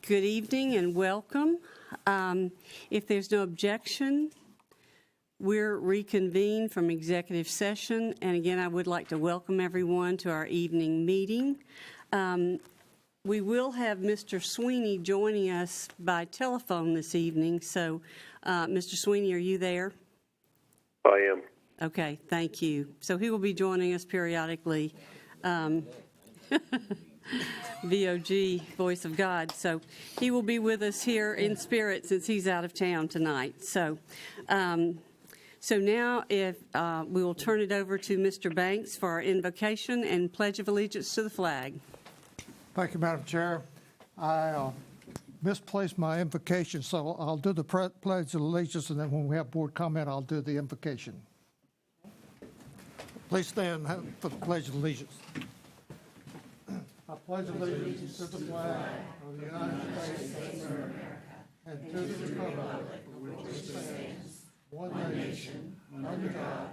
Good evening and welcome. If there's no objection, we're reconvened from executive session. And again, I would like to welcome everyone to our evening meeting. We will have Mr. Sweeney joining us by telephone this evening. So, Mr. Sweeney, are you there? I am. Okay, thank you. So he will be joining us periodically. VOG, Voice of God. So he will be with us here in spirit since he's out of town tonight. So now if we will turn it over to Mr. Banks for our invocation and Pledge of Allegiance to the flag. Thank you, Madam Chair. I misplaced my invocation, so I'll do the Pledge of Allegiance, and then when we have board comment, I'll do the invocation. Please stand for the Pledge of Allegiance. I pledge allegiance to the flag of the United States of America and to the republic for which it stands, one nation, under God,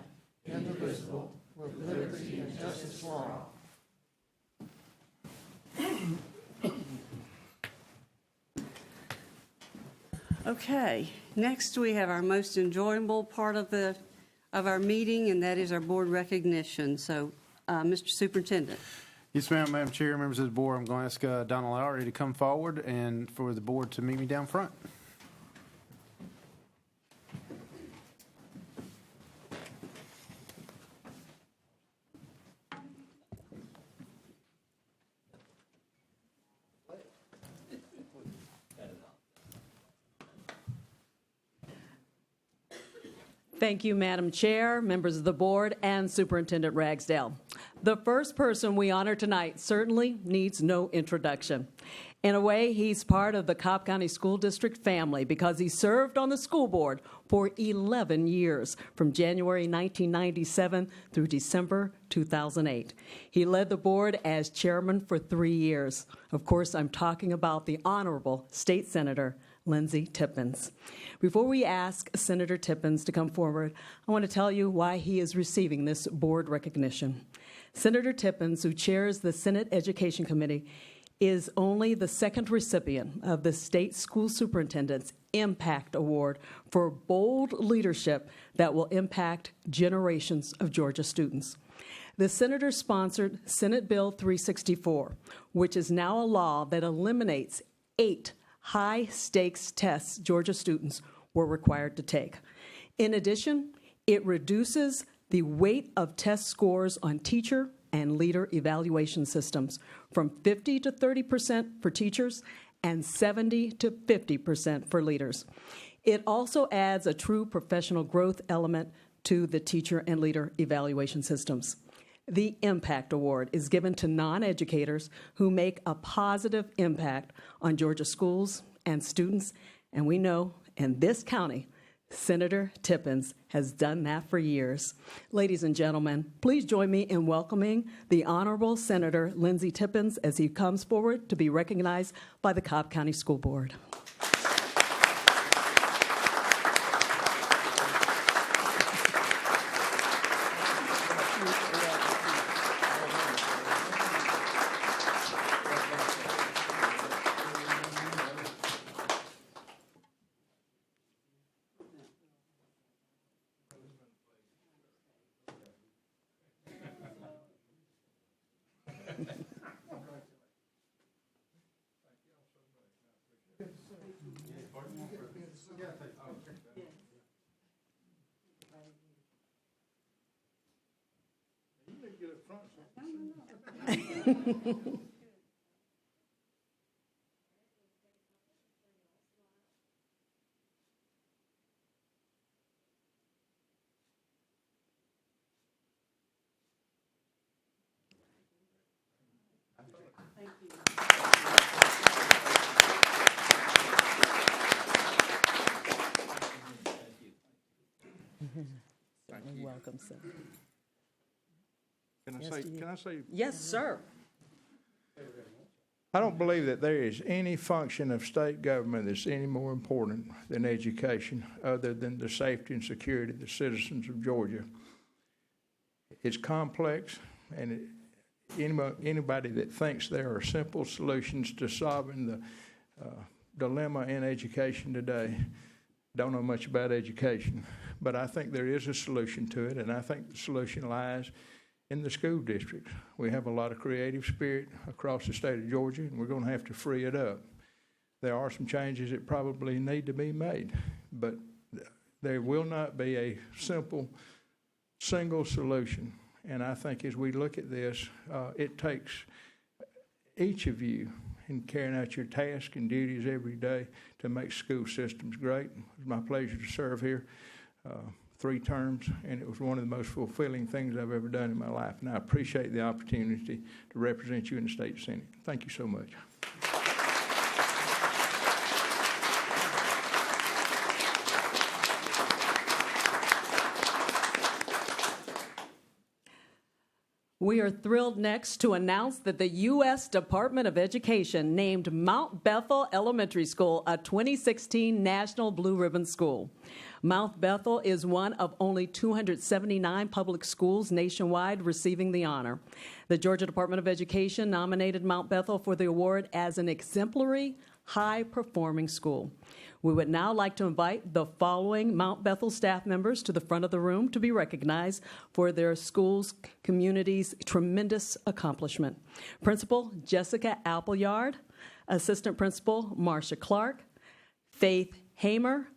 indivisible, with liberty and justice for all. Okay, next we have our most enjoyable part of our meeting, and that is our board recognition. So, Mr. Superintendent. Yes, ma'am, Madam Chair, members of the board, I'm going to ask Donna Lowry to come forward and for the board to meet me down front. Thank you, Madam Chair, members of the board, and Superintendent Ragsdale. The first person we honor tonight certainly needs no introduction. In a way, he's part of the Cobb County School District family because he served on the school board for 11 years, from January 1997 through December 2008. He led the board as chairman for 3 years. Of course, I'm talking about the Honorable State Senator Lindsey Tippins. Before we ask Senator Tippins to come forward, I want to tell you why he is receiving this board recognition. Senator Tippins, who chairs the Senate Education Committee, is only the second recipient of the State School Superintendent's Impact Award for bold leadership that will impact generations of Georgia students. The senator sponsored Senate Bill 364, which is now a law that eliminates 8 high-stakes tests Georgia students were required to take. In addition, it reduces the weight of test scores on teacher and leader evaluation systems from 50 to 30% for teachers and 70 to 50% for leaders. It also adds a true professional growth element to the teacher and leader evaluation systems. The Impact Award is given to non-educators who make a positive impact on Georgia schools and students, and we know in this county, Senator Tippins has done that for years. Ladies and gentlemen, please join me in welcoming the Honorable Senator Lindsey Tippins as he comes forward to be recognized by the Cobb County School Board. Certainly welcome, sir. Can I say? Yes, sir. I don't believe that there is any function of state government that's any more important than education, other than the safety and security of the citizens of Georgia. It's complex, and anybody that thinks there are simple solutions to solving dilemma in education today. Don't know much about education, but I think there is a solution to it, and I think the solution lies in the school districts. We have a lot of creative spirit across the state of Georgia, and we're going to have to free it up. There are some changes that probably need to be made, but there will not be a simple, single solution. And I think as we look at this, it takes each of you in carrying out your tasks and duties every day to make school systems great. It was my pleasure to serve here 3 terms, and it was one of the most fulfilling things I've ever done in my life. And I appreciate the opportunity to represent you in the state Senate. Thank you so much. We are thrilled next to announce that the U.S. Department of Education named Mount Bethel Elementary School a 2016 National Blue Ribbon School. Mount Bethel is one of only 279 public schools nationwide receiving the honor. The Georgia Department of Education nominated Mount Bethel for the award as an exemplary, high-performing school. We would now like to invite the following Mount Bethel staff members to the front of the room to be recognized for their school's community's tremendous accomplishment. Principal Jessica Appleyard, Assistant Principal Marcia Clark, Faith Hamer,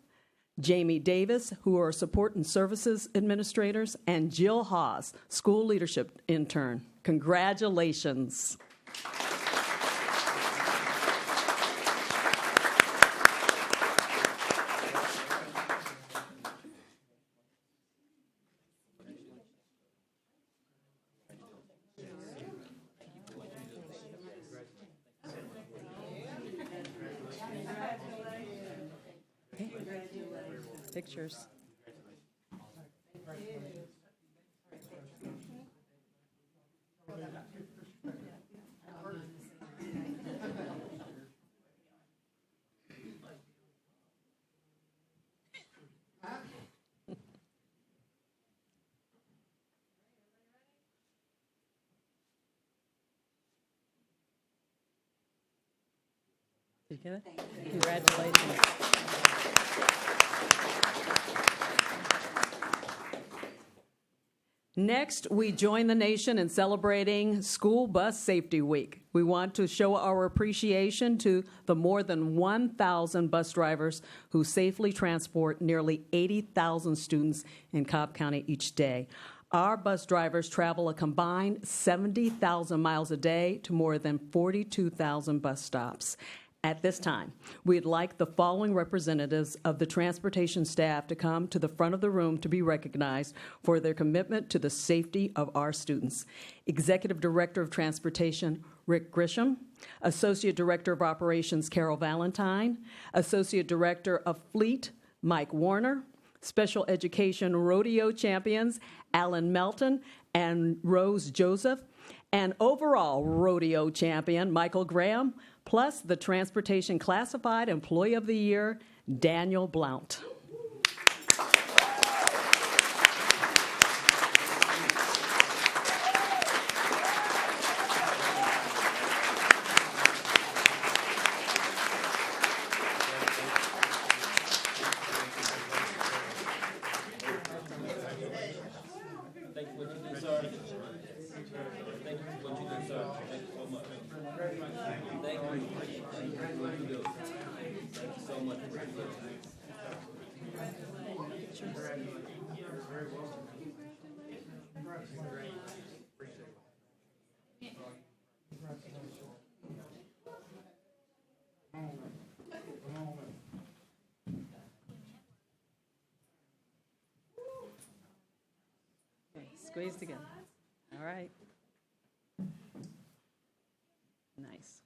Jamie Davis, who are Support and Services Administrators, and Jill Haas, School Leadership Intern. Congratulations. Pictures. You get it? Congratulations. Next, we join the nation in celebrating School Bus Safety Week. We want to show our appreciation to the more than 1,000 bus drivers who safely transport nearly 80,000 students in Cobb County each day. Our bus drivers travel a combined 70,000 miles a day to more than 42,000 bus stops. At this time, we'd like the following representatives of the transportation staff to come to the front of the room to be recognized for their commitment to the safety of our students. Executive Director of Transportation, Rick Grisham, Associate Director of Operations, Carol Valentine, Associate Director of Fleet, Mike Warner, Special Education Rodeo Champions, Alan Melton and Rose Joseph, and overall rodeo champion, Michael Graham, plus the Transportation Classified Employee of the Year, Daniel Blount. Thank you for what you do, sir. Thank you for what you do, sir. Thank you so much. Thank you. Thank you for what you do. Thank you so much for what you do. Squeeze together. All right. Nice.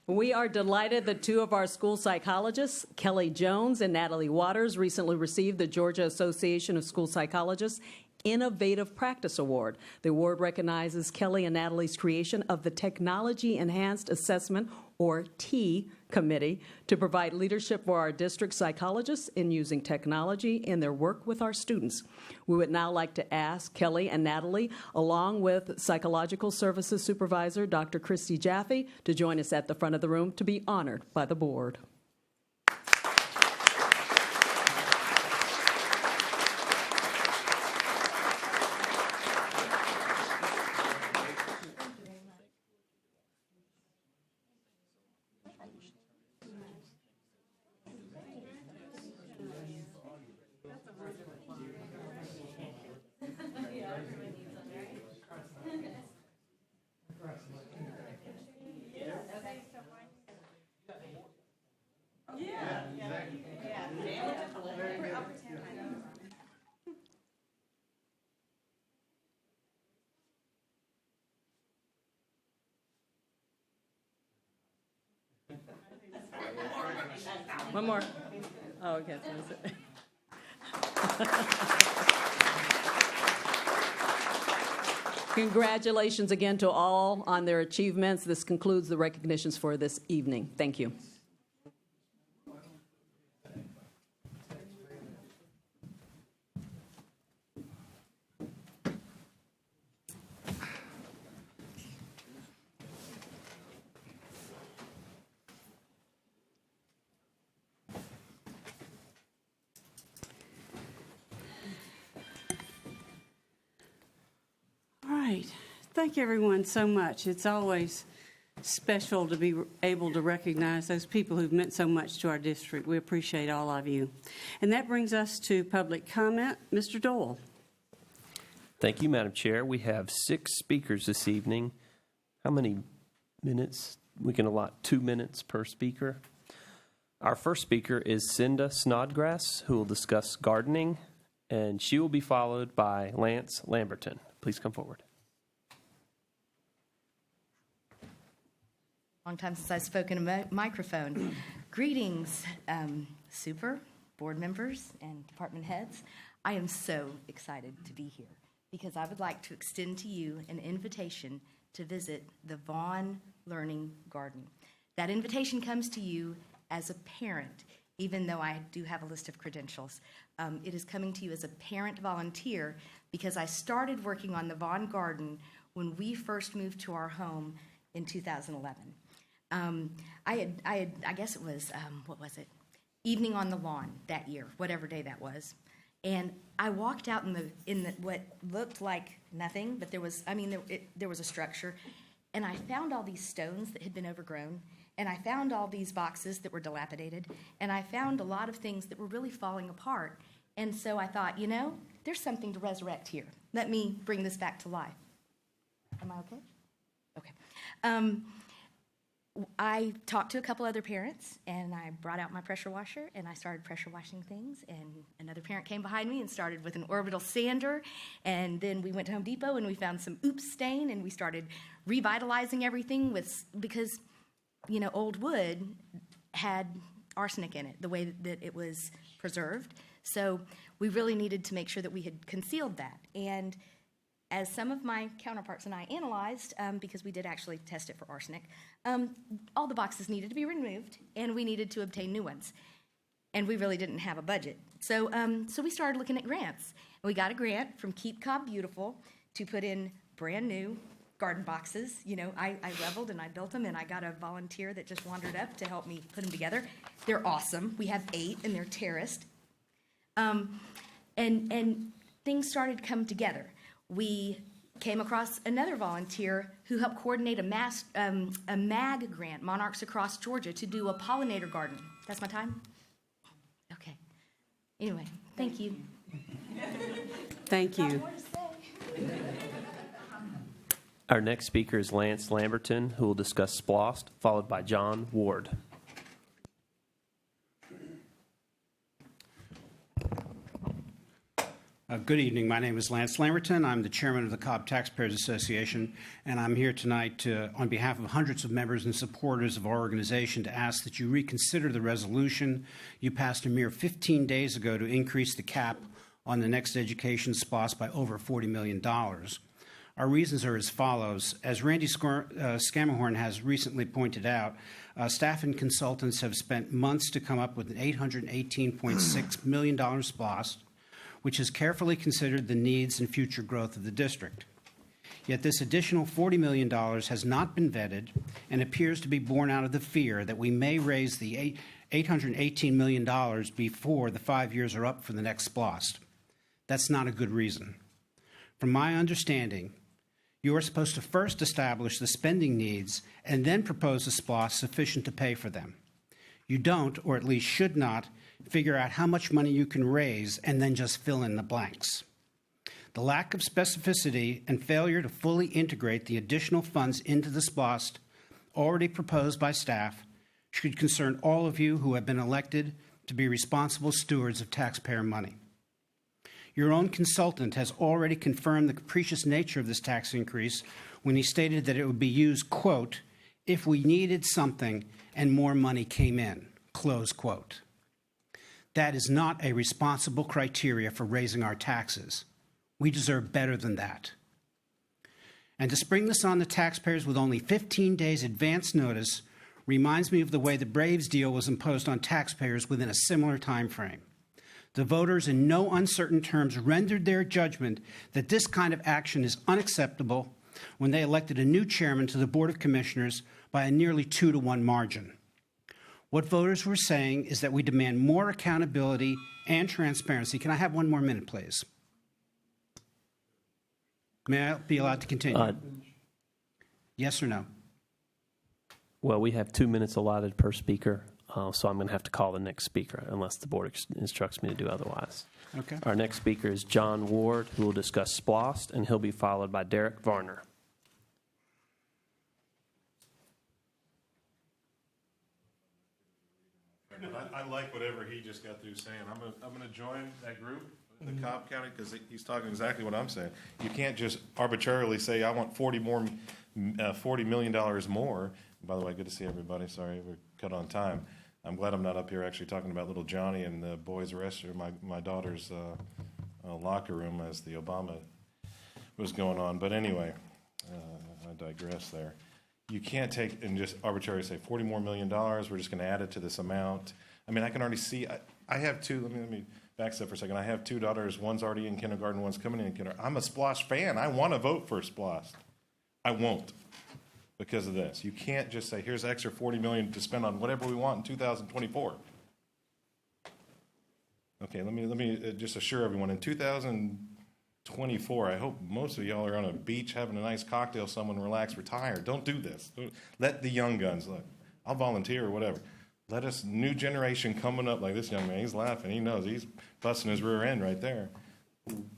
We are delighted that 2 of our school psychologists, Kelly Jones and Natalie Waters, recently received the Georgia Association of School Psychologists Innovative Practice Award. The award recognizes Kelly and Natalie's creation of the Technology Enhanced Assessment, or T, Committee to provide leadership for our district psychologists in using technology in their work with our students. We would now like to ask Kelly and Natalie, along with Psychological Services Supervisor Dr. Christy Jaffe, to join us at the front of the room to be honored by the board. One more. Oh, okay. Congratulations again to all on their achievements. This concludes the recognitions for this evening. Thank you. Thank you, everyone, so much. It's always special to be able to recognize those people who've meant so much to our district. We appreciate all of you. And that brings us to public comment. Mr. Doyle. Thank you, Madam Chair. We have 6 speakers this evening. How many minutes? We can allot 2 minutes per speaker. Our first speaker is Cinda Snodgrass, who will discuss gardening, and she will be followed by Lance Lamberton. Please come forward. Long time since I've spoken in a microphone. Greetings, super, board members, and department heads. I am so excited to be here because I would like to extend to you an invitation to visit the Vaughan Learning Garden. That invitation comes to you as a parent, even though I do have a list of credentials. It is coming to you as a parent volunteer because I started working on the Vaughan Garden when we first moved to our home in 2011. I guess it was, what was it? Evening on the Lawn that year, whatever day that was. And I walked out in the what looked like nothing, but there was a structure. And I found all these stones that had been overgrown. And I found all these boxes that were dilapidated. And I found a lot of things that were really falling apart. And so I thought, there's something to resurrect here. Let me bring this back to life. Am I okay? Okay. I talked to a couple other parents, and I brought out my pressure washer, and I started pressure washing things, and another parent came behind me and started with an orbital sander, and then we went to Home Depot, and we found some oops stain, and we started revitalizing everything because, old wood had arsenic in it, the way that it was preserved. So we really needed to make sure that we had concealed that. And as some of my counterparts and I analyzed, because we did actually test it for arsenic, all the boxes needed to be removed, and we needed to obtain new ones. And we really didn't have a budget. So we started looking at grants. And we got a grant from Keep Cobb Beautiful to put in brand new garden boxes. I leveled and I built them, and I got a volunteer that just wandered up to help me put them together. They're awesome. We have 8, and they're terraced. And things started to come together. We came across another volunteer who helped coordinate a MAG grant, Monarchs Across Georgia, to do a pollinator garden. That's my time? Okay. Anyway, thank you. Thank you. Our next speaker is Lance Lamberton, who will discuss SPLOST, followed by John Ward. Good evening. My name is Lance Lamberton. I'm the chairman of the Cobb Taxpayers Association, and I'm here tonight on behalf of hundreds of members and supporters of our organization to ask that you reconsider the resolution you passed a mere 15 days ago to increase the cap on the next education SPOS by over $40 million. Our reasons are as follows. As Randy Scammerhorn has recently pointed out, staff and consultants have spent months to come up with an $818.6 million SPOS, which has carefully considered the needs and future growth of the district. Yet this additional $40 million has not been vetted and appears to be born out of the fear that we may raise the $818 million before the 5 years are up for the next SPOS. That's not a good reason. From my understanding, you are supposed to first establish the spending needs and then propose a SPOS sufficient to pay for them. You don't, or at least should not, figure out how much money you can raise and then just fill in the blanks. The lack of specificity and failure to fully integrate the additional funds into the SPOS already proposed by staff should concern all of you who have been elected to be responsible stewards of taxpayer money. Your own consultant has already confirmed the capricious nature of this tax increase when he stated that it would be used, quote, if we needed something and more money came in, close quote. That is not a responsible criteria for raising our taxes. We deserve better than that. And to spring this on the taxpayers with only 15 days advance notice reminds me of the way the Braves deal was imposed on taxpayers within a similar time frame. The voters in no uncertain terms rendered their judgment that this kind of action is unacceptable when they elected a new chairman to the Board of Commissioners by a nearly 2-to-1 margin. What voters were saying is that we demand more accountability and transparency. Can I have 1 more minute, please? May I be allowed to continue? Yes or no? Well, we have 2 minutes allotted per speaker, so I'm going to have to call the next speaker unless the board instructs me to do otherwise. Okay. Our next speaker is John Ward, who will discuss SPLOST, and he'll be followed by Derek Varner. I like whatever he just got through saying. I'm going to join that group in the Cobb County because he's talking exactly what I'm saying. You can't just arbitrarily say I want $40 million more. By the way, good to see everybody. Sorry, we're cut on time. I'm glad I'm not up here actually talking about little Johnny and the boys' restroom, my daughter's locker room as the Obama was going on. But anyway, I digress there. You can't take and just arbitrarily say $40 million more, we're just going to add it to this amount. I mean, I can already see, I have two, let me back step for a second. I have 2 daughters, one's already in kindergarten, one's coming in kindergarten. I'm a SPLOST fan. I want to vote for SPLOST. I won't because of this. You can't just say, here's extra $40 million to spend on whatever we want in 2024. Okay, let me just assure everyone, in 2024, I hope most of y'all are on a beach having a nice cocktail, someone relax, retire. Don't do this. Let the young guns, look, I'll volunteer or whatever. Let us, new generation coming up like this young man, he's laughing, he knows, he's busting his rear end right there.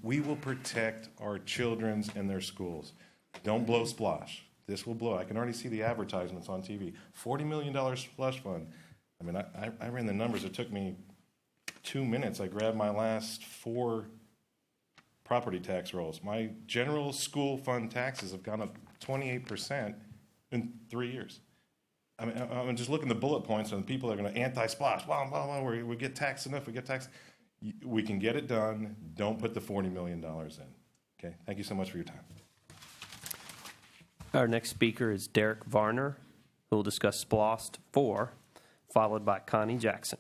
We will protect our children's and their schools. Don't blow SPLOST. This will blow. I can already see the advertisements on TV. $40 million slush fund. I mean, I ran the numbers. It took me 2 minutes. I grabbed my last 4 property tax rolls. My general school fund taxes have gone up 28% in 3 years. I mean, I'm just looking at the bullet points, and people are going to anti-SPLOST. Well, we get taxed enough. We get taxed. We can get it done. Don't put the $40 million in. Okay. Thank you so much for your time. Our next speaker is Derek Varner, who will discuss SPLOST 4, followed by Connie Jackson.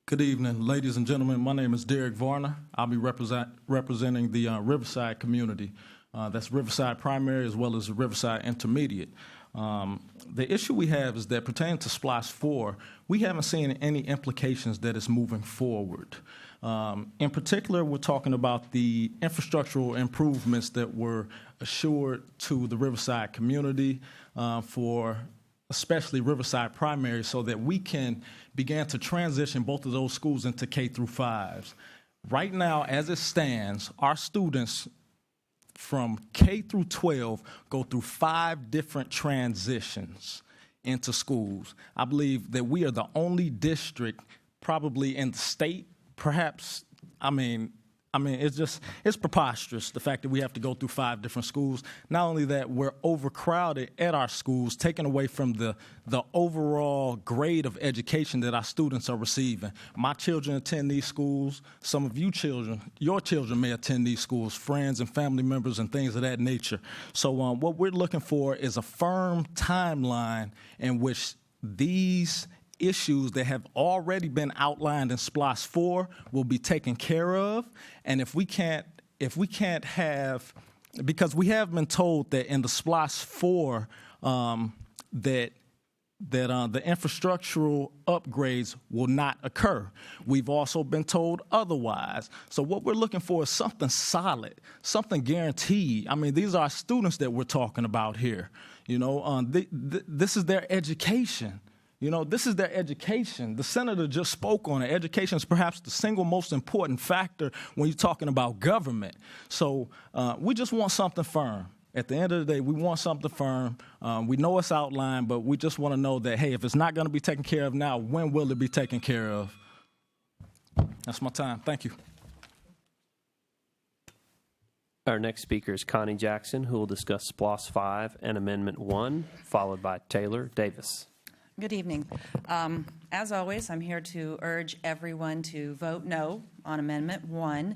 Good evening, ladies and gentlemen. My name is Derek Varner. I'll be representing the Riverside community. That's Riverside Primary as well as Riverside Intermediate. The issue we have is that pertaining to SPLOST 4, we haven't seen any implications that it's moving forward. In particular, we're talking about the infrastructural improvements that were assured to the Riverside community for especially Riverside Primary, so that we can begin to transition both of those schools into K through 5s. Right now, as it stands, our students from K through 12 go through 5 different transitions into schools. I believe that we are the only district probably in the state, perhaps, I mean, it's preposterous, the fact that we have to go through 5 different schools. Not only that, we're overcrowded at our schools, taken away from the overall grade of education that our students are receiving. My children attend these schools. Some of your children may attend these schools, friends and family members and things of that nature. So what we're looking for is a firm timeline in which these issues that have already been outlined in SPLOST 4 will be taken care of. And if we can't have, because we have been told that in the SPLOST 4 that the infrastructural upgrades will not occur. We've also been told otherwise. So what we're looking for is something solid, something guaranteed. I mean, these are our students that we're talking about here. You know, this is their education. You know, this is their education. The senator just spoke on it. Education is perhaps the single most important factor when you're talking about government. So we just want something firm. At the end of the day, we want something firm. We know it's outlined, but we just want to know that, hey, if it's not going to be taken care of now, when will it be taken care of? That's my time. Thank you. Our next speaker is Connie Jackson, who will discuss SPLOST 5 and Amendment 1, followed by Taylor Davis. Good evening. As always, I'm here to urge everyone to vote no on Amendment 1.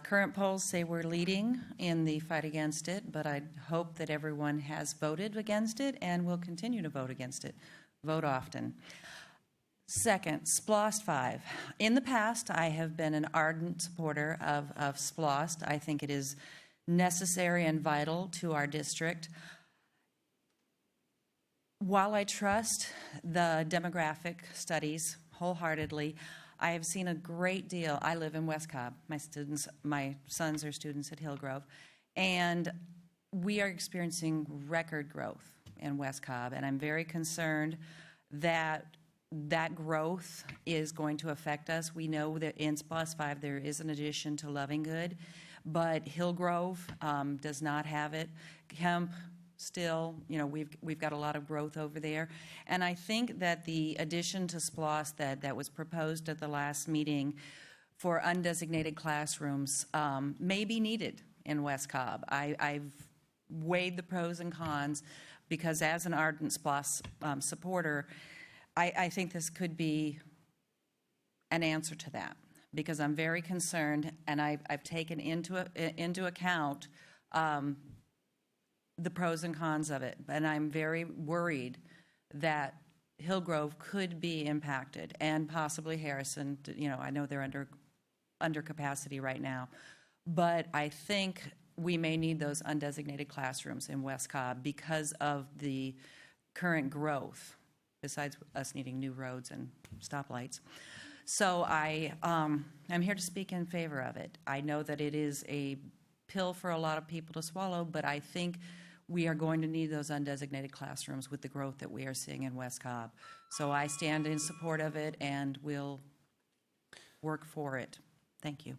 Current polls say we're leading in the fight against it, but I hope that everyone has voted against it and will continue to vote against it. Vote often. Second, SPLOST 5. In the past, I have been an ardent supporter of SPLOST. I think it is necessary and vital to our district. While I trust the demographic studies wholeheartedly, I have seen a great deal. I live in West Cobb. My sons are students at Hillgrove, and we are experiencing record growth in West Cobb, and I'm very concerned that that growth is going to affect us. We know that in SPLOST 5 there is an addition to Loving Good, but Hillgrove does not have it. Kemp still, you know, we've got a lot of growth over there. And I think that the addition to SPLOST that was proposed at the last meeting for undesignated classrooms may be needed in West Cobb. I've weighed the pros and cons because as an ardent SPLOST supporter, I think this could be an answer to that because I'm very concerned and I've taken into account the pros and cons of it, and I'm very worried that Hillgrove could be impacted, and possibly Harrison. You know, I know they're under capacity right now, but I think we may need those undesignated classrooms in West Cobb because of the current growth, besides us needing new roads and stoplights. So I'm here to speak in favor of it. I know that it is a pill for a lot of people to swallow, but I think we are going to need those undesignated classrooms with the growth that we are seeing in West Cobb. So I stand in support of it and will work for it. Thank you.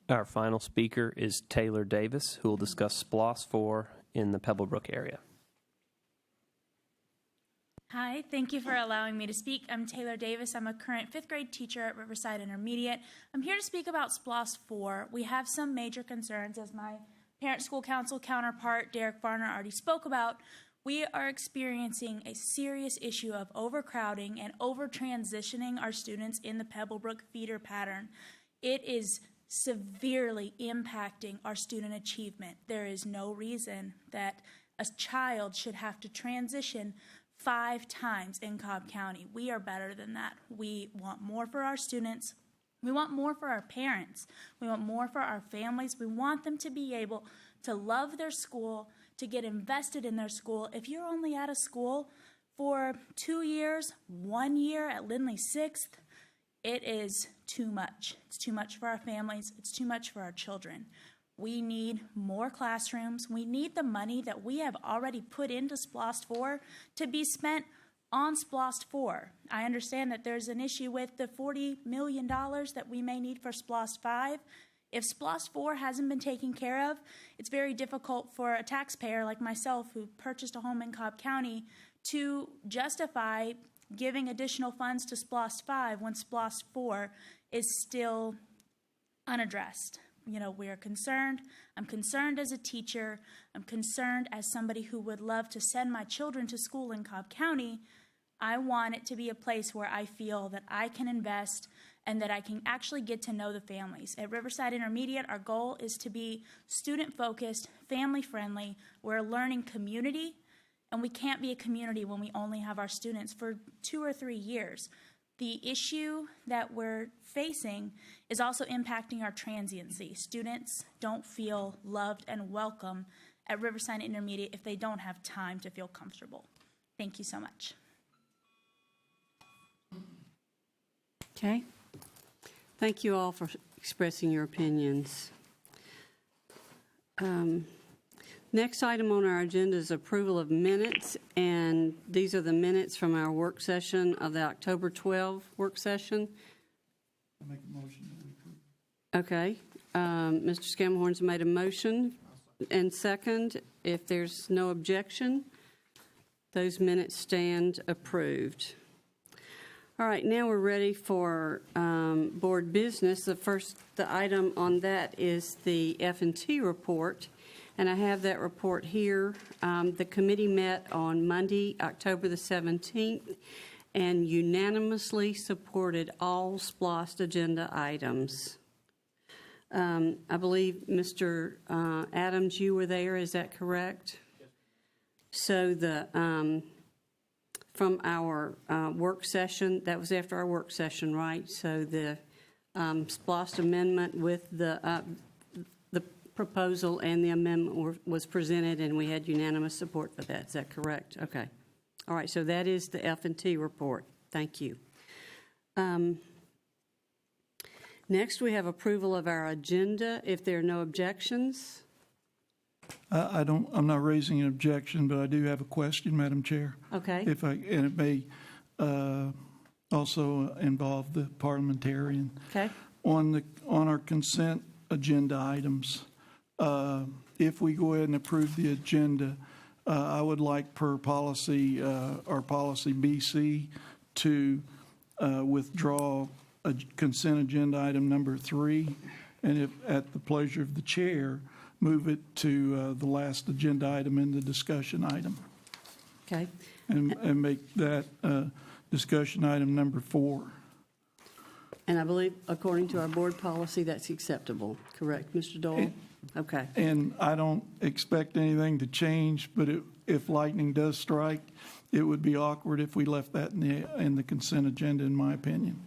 Our final speaker is Taylor Davis, who will discuss SPLOST 4 in the Pebblebrook area. Hi, thank you for allowing me to speak. I'm Taylor Davis. I'm a current 5th grade teacher at Riverside Intermediate. I'm here to speak about SPLOST 4. We have some major concerns, as my Parent School Council counterpart, Derek Varner, already spoke about. We are experiencing a serious issue of overcrowding and over-transitioning our students in the Pebblebrook feeder pattern. It is severely impacting our student achievement. There is no reason that a child should have to transition 5 times in Cobb County. We are better than that. We want more for our students. We want more for our parents. We want more for our families. We want them to be able to love their school, to get invested in their school. If you're only at a school for 2 years, 1 year at Lindley 6th, it is too much. It's too much for our families. It's too much for our children. We need more classrooms. We need the money that we have already put into SPLOST 4 to be spent on SPLOST 4. I understand that there's an issue with the $40 million that we may need for SPLOST 5. If SPLOST 4 hasn't been taken care of, it's very difficult for a taxpayer like myself who purchased a home in Cobb County to justify giving additional funds to SPLOST 5 when SPLOST 4 is still unaddressed. You know, we're concerned. I'm concerned as a teacher. I'm concerned as somebody who would love to send my children to school in Cobb County. I want it to be a place where I feel that I can invest and that I can actually get to know the families. At Riverside Intermediate, our goal is to be student-focused, family-friendly. We're a learning community, and we can't be a community when we only have our students for 2 or 3 years. The issue that we're facing is also impacting our transiency. Students don't feel loved and welcome at Riverside Intermediate if they don't have time to feel comfortable. Thank you so much. Okay. Thank you all for expressing your opinions. Next item on our agenda is approval of minutes, and these are the minutes from our work session of the October 12 work session. I make a motion to approve. Okay. Mr. Scamahorn's made a motion and second. If there's no objection, those minutes stand approved. All right, now we're ready for board business. The item on that is the F&T report, and I have that report here. The committee met on Monday, October the 17th, and unanimously supported all SPLOST agenda items. I believe, Mr. Adams, you were there, is that correct? So from our work session, that was after our work session, right? So the SPLOST amendment with the proposal and the amendment was presented, and we had unanimous support for that. Is that correct? Okay. All right, so that is the F&T report. Thank you. Next, we have approval of our agenda. If there are no objections. I'm not raising an objection, but I do have a question, Madam Chair. Okay. And it may also involve the parliamentarian. Okay. On our consent agenda items, if we go ahead and approve the agenda, I would like per policy, our policy BC, to withdraw a consent agenda item number 3, and if at the pleasure of the chair, move it to the last agenda item in the discussion item. Okay. And make that discussion item number 4. And I believe, according to our board policy, that's acceptable. Correct, Mr. Dole? Okay. And I don't expect anything to change, but if lightning does strike, it would be awkward if we left that in the consent agenda, in my opinion.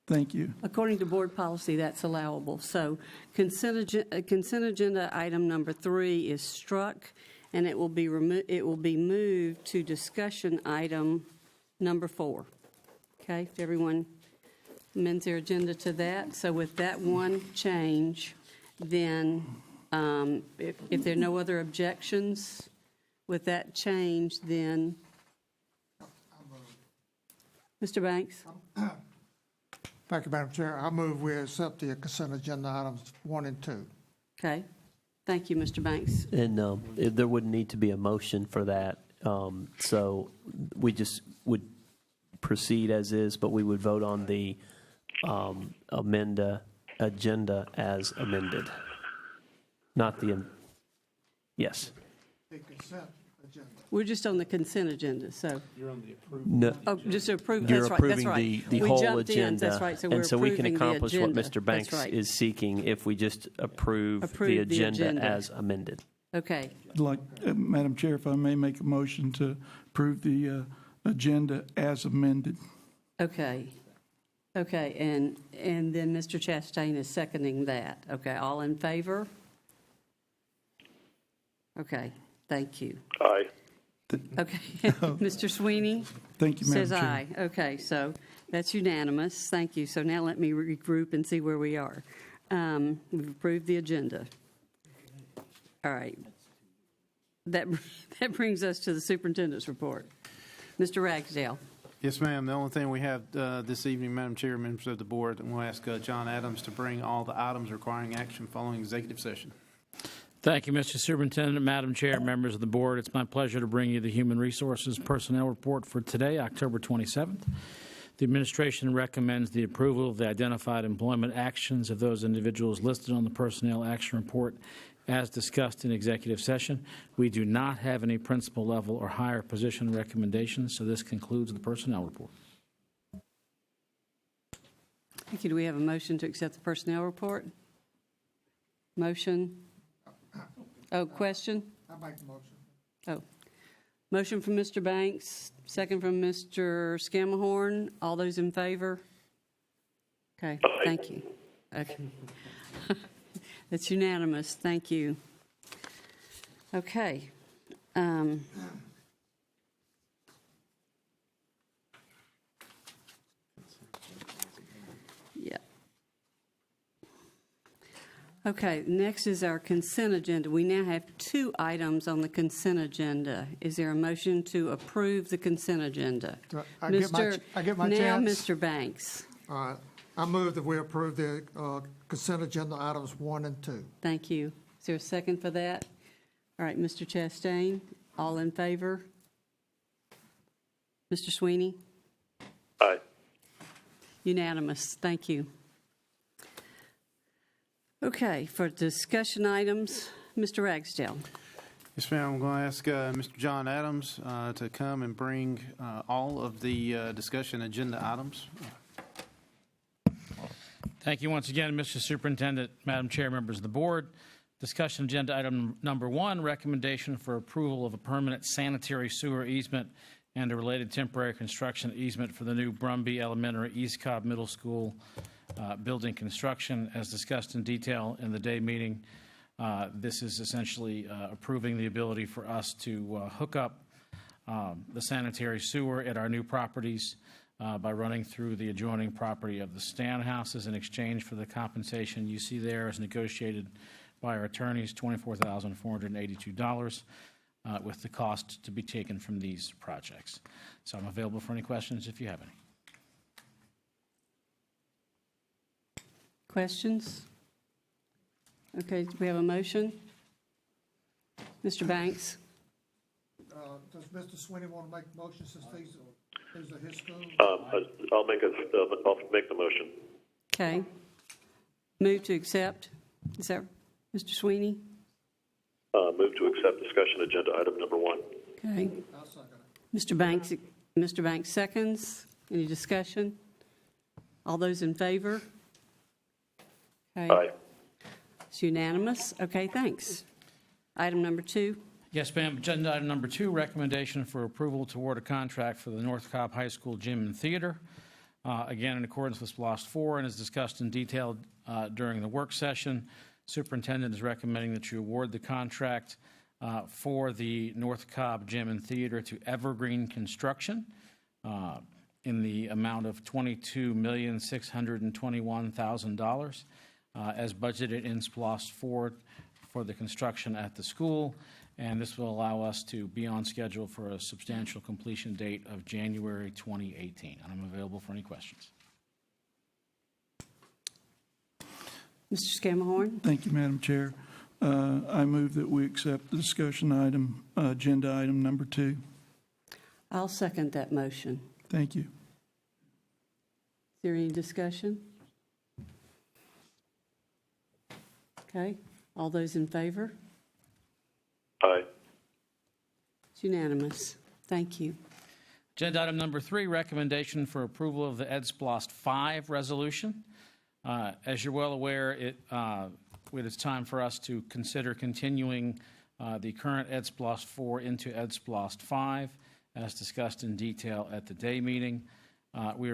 Thank you. According to board policy, that's allowable. So consent agenda item number 3 is struck, and it will be moved to discussion item number 4. Okay, if everyone amends their agenda to that. So with that one change, then if there are no other objections with that change, then Mr. Banks. Thank you, Madam Chair. I move we accept the consent agenda items 1 and 2. Okay. Thank you, Mr. Banks. And there wouldn't need to be a motion for that. So we just would proceed as is, but we would vote on the agenda as amended. Not the, yes. The consent agenda. We're just on the consent agenda, so. You're on the approval. No, Oh, just to approve, you're that's right, approving that's right. the We whole jumped in, agenda. that's right, so we're and so we can approving the accomplish what agenda. Mr. Banks That's right. is seeking if we just approve the agenda as amended. Okay. Madam Chair, if I may make a motion to approve the agenda as amended. Okay. Okay, and then Mr. Chastain is seconding that. Okay, all in favor? Okay, thank you. Aye. Okay, Mr. Sweeney? Thank you, Madam Says Chair. aye. Okay, so that's unanimous. Thank you. So now let me regroup and see where we are. We've approved the agenda. All right. That brings us to the superintendent's report. Mr. Ragsdale. Yes, ma'am. The only thing we have this evening, Madam Chair, members of the board, and we'll ask John Adams to bring all the items requiring action following executive session. Thank you, Mr. Superintendent, Madam Chair, members of the board. It's my pleasure to bring you the Human Resources Personnel Report for today, October 27th. The administration recommends the approval of the identified employment actions of those individuals listed on the Personnel Action Report as discussed in executive session. We do not have any principal level or higher position recommendations, so this concludes the personnel report. Thank you. Do we have a motion to accept the personnel report? Motion? Oh, question? I make the motion. Oh. Motion from Mr. Banks, second from Mr. Scammahorn. All those in favor? Okay, thank you. Okay. That's unanimous. Thank you. Okay. Yeah. Okay, next is our consent agenda. We now have 2 items on the consent agenda. Is there a motion to approve the consent agenda? I get my now, chance? Mr. Banks. All right. I move that we approve the consent agenda items 1 and 2. Thank you. Is there a second for that? All right, Mr. Chastain, all in favor? Mr. Sweeney? Aye. Unanimous. Thank you. Okay, for discussion items, Mr. Ragsdale. Yes, ma'am. I'm going to ask Mr. John Adams to come and bring all of the discussion agenda items. Thank you once again, Mr. Superintendent, Madam Chair, members of the board. Discussion agenda item number 1, recommendation for approval of a permanent sanitary sewer easement and a related temporary construction easement for the new Brumby Elementary East Cobb Middle School building construction, as discussed in detail in the day meeting. This is essentially approving the ability for us to hook up the sanitary sewer at our new properties by running through the adjoining property of the Stan houses in exchange for the compensation you see there as negotiated by our attorneys, $24,482, with the cost to be taken from these projects. So I'm available for any questions if you have any. Questions? Okay, do we have a motion? Mr. Banks? Does Mr. Sweeney want to make the motion since these are his schools? I'll make the motion. Okay. Move to accept. Is that Mr. Sweeney? Move to accept discussion agenda item number 1. Okay. I'll second it. Mr. Banks seconds. Any discussion? All those in favor? Okay. Aye. It's unanimous. Okay, thanks. Item number 2. Yes, ma'am. Agenda item number 2, recommendation for approval to award a contract for the North Cobb High School Gym and Theater. Again, in accordance with SPLOST 4 and as discussed in detail during the work session, Superintendent is recommending that you award the contract for the North Cobb Gym and Theater to Evergreen Construction in the amount of $22,621,000 as budgeted in SPLOST 4 for the construction at the school. And this will allow us to be on schedule for a substantial completion date of January 2018. And I'm available for any questions. Mr. Scammahorn? Thank you, Madam Chair. I move that we accept the discussion item, agenda item number 2. I'll second that motion. Thank you. Is there any discussion? Okay. All those in favor? Aye. It's unanimous. Thank you. Agenda item number 3, recommendation for approval of the EDSPLOST 5 resolution. As you're well aware, it is time for us to consider continuing the current EDSPLOST 4 into EDSPLOST 5, as discussed in detail at the day meeting. We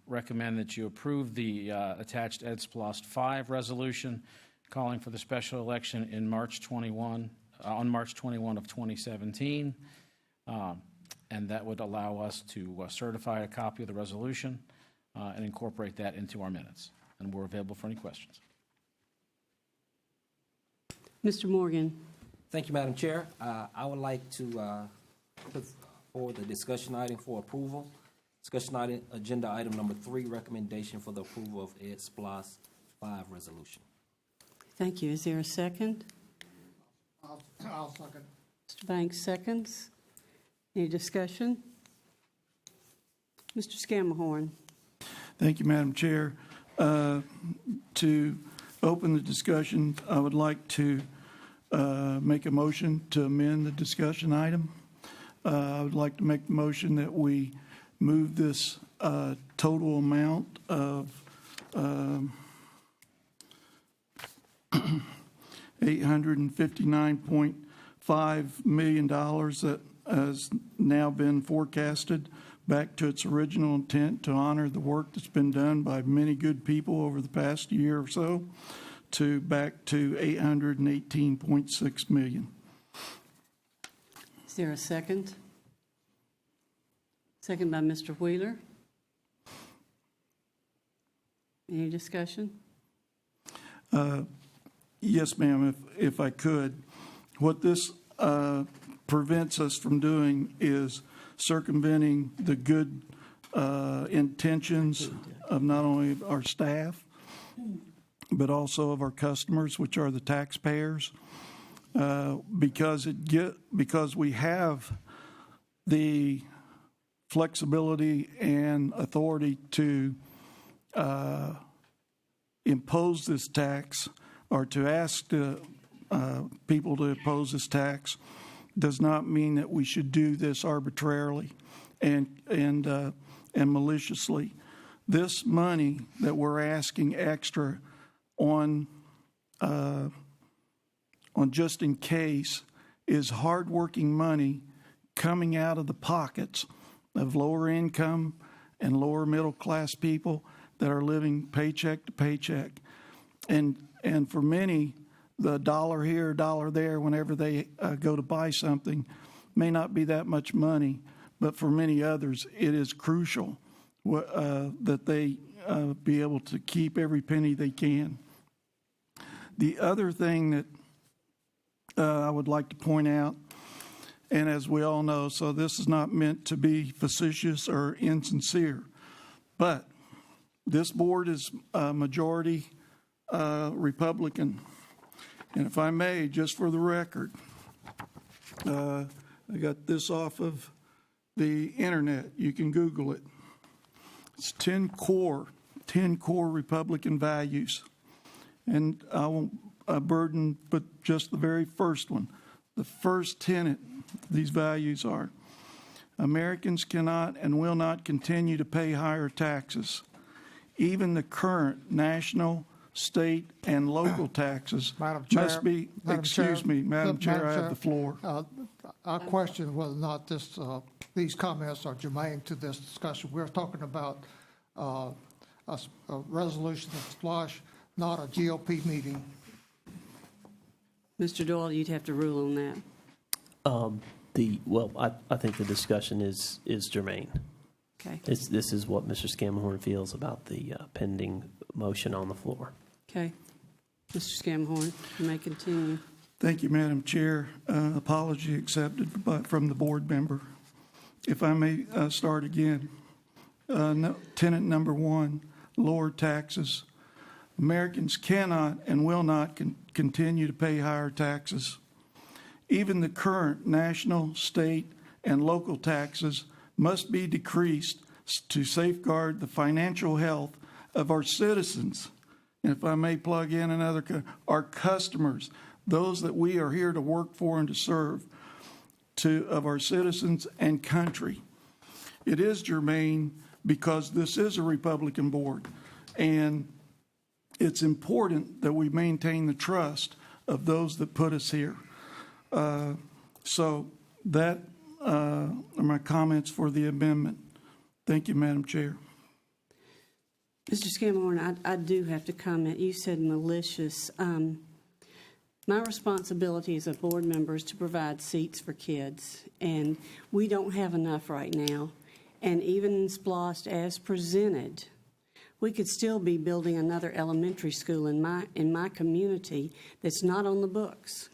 recommend that you approve the attached EDSPLOST 5 resolution calling for the special election in March 21 of 2017, and that would allow us to certify a copy of the resolution and incorporate that into our minutes. And we're available for any questions. Mr. Morgan. Thank you, Madam Chair. I would like to put forward the discussion item for approval. Discussion item, agenda item number 3, recommendation for the approval of EDSPLOST 5 resolution. Thank you. Is there a second? I'll second. Mr. Banks seconds. Any discussion? Mr. Scammahorn. Thank you, Madam Chair. To open the discussion, I would like to make a motion to amend the discussion item. I would like to make the motion that we move this total amount of $859.5 million that has now been forecasted back to its original intent to honor the work that's been done by many good people over the past year or so, to back to $818.6 million. Is there a second? Second by Mr. Wheeler. Any discussion? Yes, ma'am, if I could. What this prevents us from doing is circumventing the good intentions of not only our staff, but also of our customers, which are the taxpayers, because we have the flexibility and authority to impose this tax or to ask the people to impose this tax does not mean that we should do this arbitrarily and maliciously. This money that we're asking extra on just in case is hardworking money coming out of the pockets of lower income and lower middle class people that are living paycheck to paycheck. And for many, the dollar here, dollar there, whenever they go to buy something, may not be that much money, but for many others, it is crucial that they be able to keep every penny they can. The other thing that I would like to point out, and as we all know, so this is not meant to be facetious or insincere, but this board is majority Republican. And if I may, just for the record, I got this off of the internet. You can Google it. It's 10 core Republican values. And I won't burden, but just the very first one. The first tenet of these values are: Americans cannot and will not continue to pay higher taxes. Even the current national, state, and local taxes must be, Madam Chair, I have the floor. I question whether or not these comments are germane to this discussion. We're talking about a resolution of SPLOST, not a GOP meeting. Mr. Doyle, you'd have to rule on that. I think the discussion is germane. Okay. This is what Mr. Scammahorn feels about the pending motion on the floor. Okay. Mr. Scammahorn, you may continue. Thank you, Madam Chair. Apology accepted from the board member. If I may start again. Tenet number 1, lower taxes. Americans cannot and will not continue to pay higher taxes. Even the current national, state, and local taxes must be decreased to safeguard the financial health of our citizens. And if I may plug in our customers, those that we are here to work for and to serve, of our citizens and country. It is germane because this is a Republican board, and it's important that we maintain the trust of those that put us here. So that are my comments for the amendment. Thank you, Madam Chair. Mr. Scammahorn, I do have to comment. You said malicious. My responsibility as a board member is to provide seats for kids, and we don't have enough right now. And even in SPLOST as presented, we could still be building another elementary school in my community that's not on the books.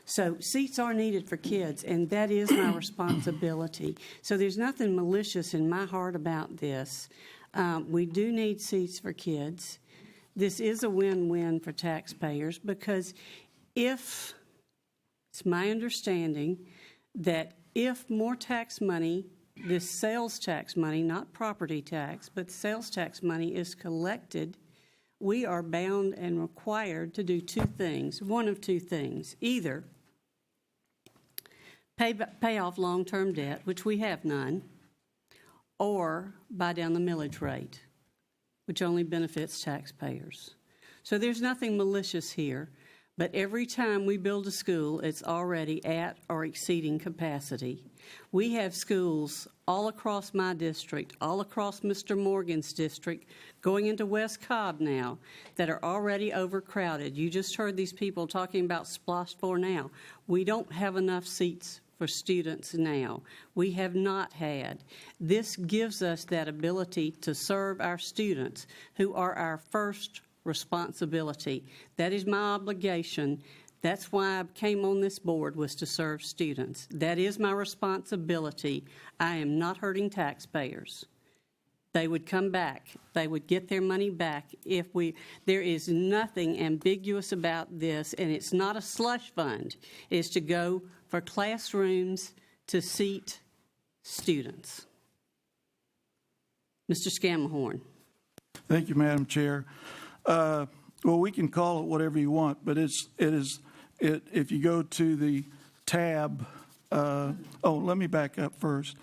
So seats are needed for kids, and that is my responsibility. So there's nothing malicious in my heart about this. We do need seats for kids. This is a win-win for taxpayers because it's my understanding that if more tax money this sales tax money, not property tax, but sales tax money is collected, we are bound and required to do two things, one of two things. Either pay off long-term debt, which we have none, or buy down the millage rate, which only benefits taxpayers. So there's nothing malicious here, but every time we build a school, it's already at or exceeding capacity. We have schools all across my district, all across Mr. Morgan's district, going into West Cobb now, that are already overcrowded. You just heard these people talking about SPLOST 4 now. We don't have enough seats for students now. We have not had. This gives us that ability to serve our students, who are our first responsibility. That is my obligation. That's why I came on this board, was to serve students. That is my responsibility. I am not hurting taxpayers. They would come back. They would get their money back if there is nothing ambiguous about this, and it's not a slush fund. It is to go for classrooms to seat students. Mr. Scamahorn. Thank you, Madam Chair. Well, we can call it whatever you want, but if you go to the tab, let me back up first.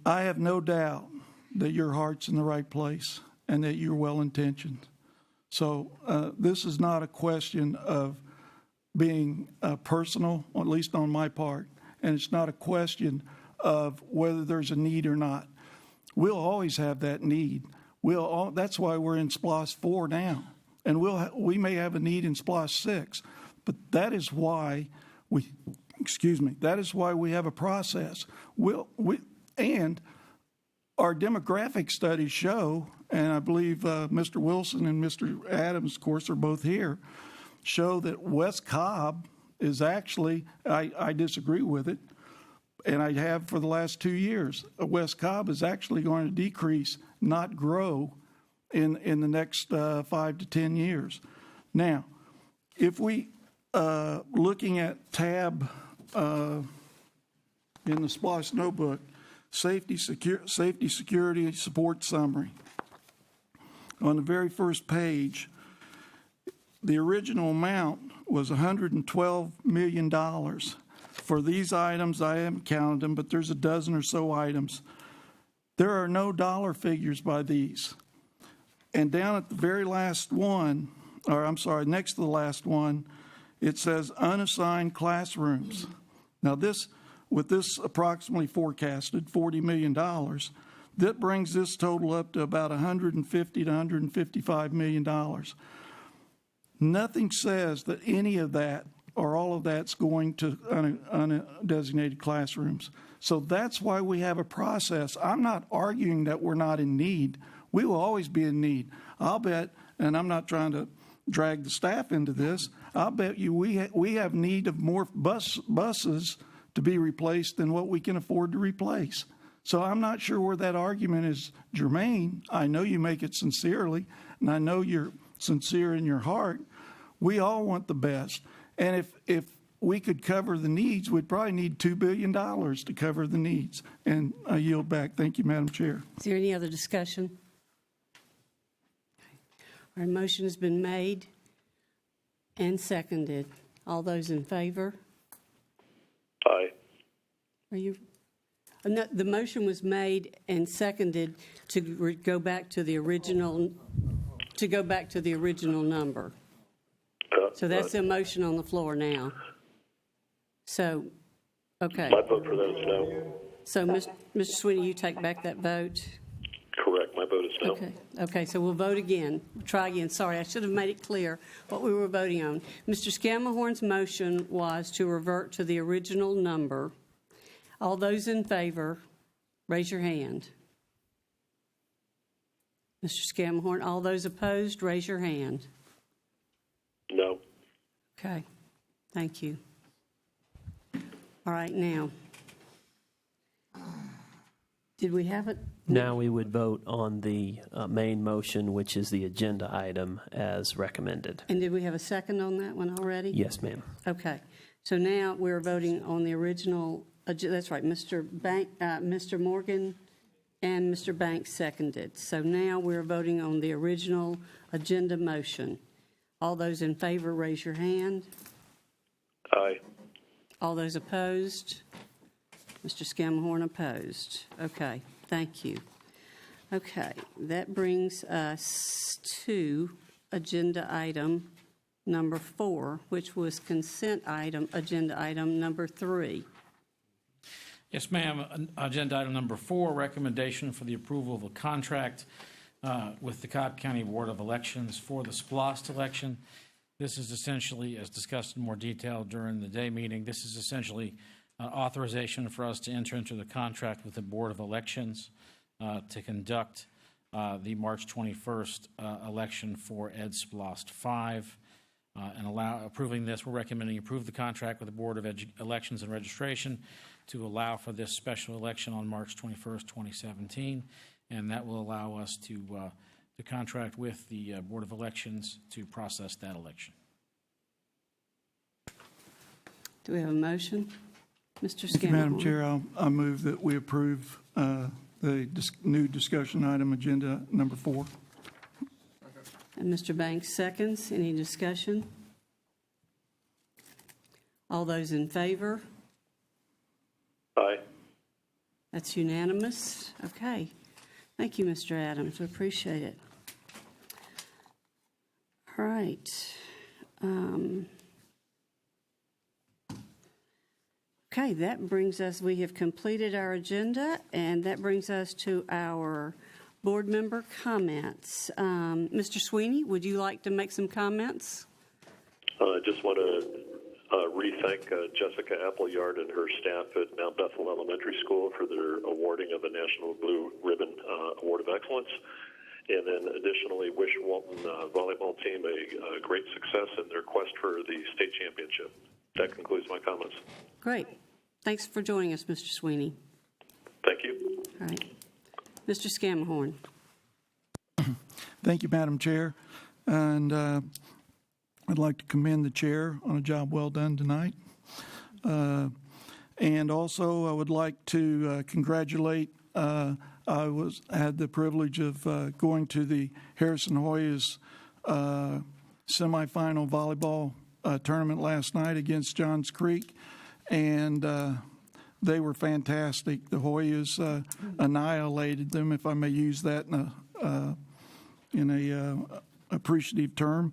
I have no doubt that your heart's in the right place and that you're well-intentioned. So this is not a question of being personal, or at least on my part, and it's not a question of whether there's a need or not. We'll always have that need. That's why we're in SPLOST 4 now, and we may have a need in SPLOST 6, but that is why that is why we have a process. And our demographic studies show, and I believe Mr. Wilson and Mr. Adams, of course, are both here, show that West Cobb is actually, I disagree with it, and I have for the last 2 years. West Cobb is actually going to decrease, not grow, in the next 5 to 10 years. Now, if we, looking at tab in the SPLOST notebook, safety, security, support summary. On the very first page, the original amount was $112 million. For these items, I haven't counted them, but there's a dozen or so items. There are no dollar figures by these. And down at the very last one, next to the last one, it says unassigned classrooms. Now with this approximately forecasted $40 million, that brings this total up to about $150 to $155 million. Nothing says that any of that or all of that's going to undesignated classrooms. So that's why we have a process. I'm not arguing that we're not in need. We will always be in need. I'll bet, and I'm not trying to drag the staff into this, I'll bet you we have need of more buses to be replaced than what we can afford to replace. So I'm not sure where that argument is germane. I know you make it sincerely, and I know you're sincere in your heart. We all want the best. And if we could cover the needs, we'd probably need $2 billion to cover the needs. And I yield back. Thank you, Madam Chair. Is there any other discussion? Our motion has been made and seconded. All those in favor? Aye. Are you? No, the motion was made and seconded to go back to the original. To go back to the original number. So that's the motion on the floor now. So, okay. My vote for that is no. So, Mr. Sweeney, you take back that vote? Correct. My vote is no. Okay, so we'll vote again. Try again. Sorry, I should have made it clear what we were voting on. Mr. Scamahorn's motion was to revert to the original number. All those in favor, raise your hand. Mr. Scamahorn, all those opposed, raise your hand. No. Okay, thank you. All right, now, did we have it? Now we would vote on the main motion, which is the agenda item as recommended. And did we have a second on that one already? Yes, ma'am. Okay, so now we're voting on the original That's right, Mr. Morgan and Mr. Banks seconded. So now we're voting on the original agenda motion. All those in favor, raise your hand. Aye. All those opposed? Mr. Scammahorn opposed. Okay, thank you. Okay, that brings us to agenda item number 4, which was consent item, agenda item number 3. Yes, ma'am. Agenda item number 4, recommendation for the approval of a contract with the Cobb County Board of Elections for the SPLOST election. This is essentially, as discussed in more detail during the day meeting, this is essentially authorization for us to enter into the contract with the Board of Elections to conduct the March 21st election for EdSPLOST 5. And approving this, we're recommending approve the contract with the Board of Elections and Registration to allow for this special election on March 21st, 2017. And that will allow us to contract with the Board of Elections to process that election. Do we have a motion? Mr. Thank you, Madam Scammahorn. Chair, I move that we approve the new discussion item, agenda number 4. And Mr. Banks seconds. Any discussion? All those in favor? Aye. That's unanimous. Okay. Thank you, Mr. Adams. We appreciate it. All right. Okay, that brings us, we have completed our agenda, and that brings us to our board member comments. Mr. Sweeney, would you like to make some comments? I just want to re-thank Jessica Appleyard and her staff at Mount Bethel Elementary School for their awarding of the National Blue Ribbon Award of Excellence. And then additionally, wish Walton volleyball team a great success in their quest for the state championship. That concludes my comments. Great. Thanks for joining us, Mr. Sweeney. Thank you. All right. Mr. Scammahorn. Thank you, Madam Chair. And I'd like to commend the chair on a job well done tonight. And also, I would like to congratulate. I had the privilege of going to the Harrison Hoyas semifinal volleyball tournament last night against Johns Creek, and they were fantastic. The Hoyas annihilated them, if I may use that in a appreciative term.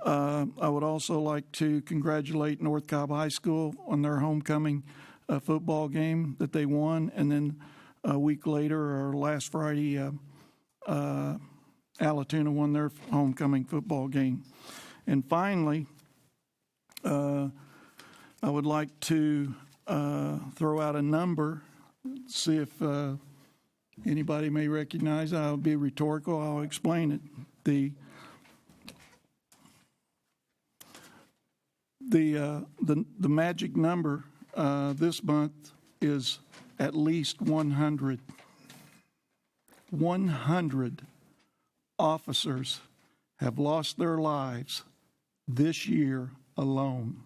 I would also like to congratulate North Cobb High School on their homecoming football game that they won, and then a week later, or last Friday, Allatoona won their homecoming football game. And finally, I would like to throw out a number, see if anybody may recognize it. I'll be rhetorical. I'll explain it. The magic number this month is at least 100. 100 officers have lost their lives this year alone.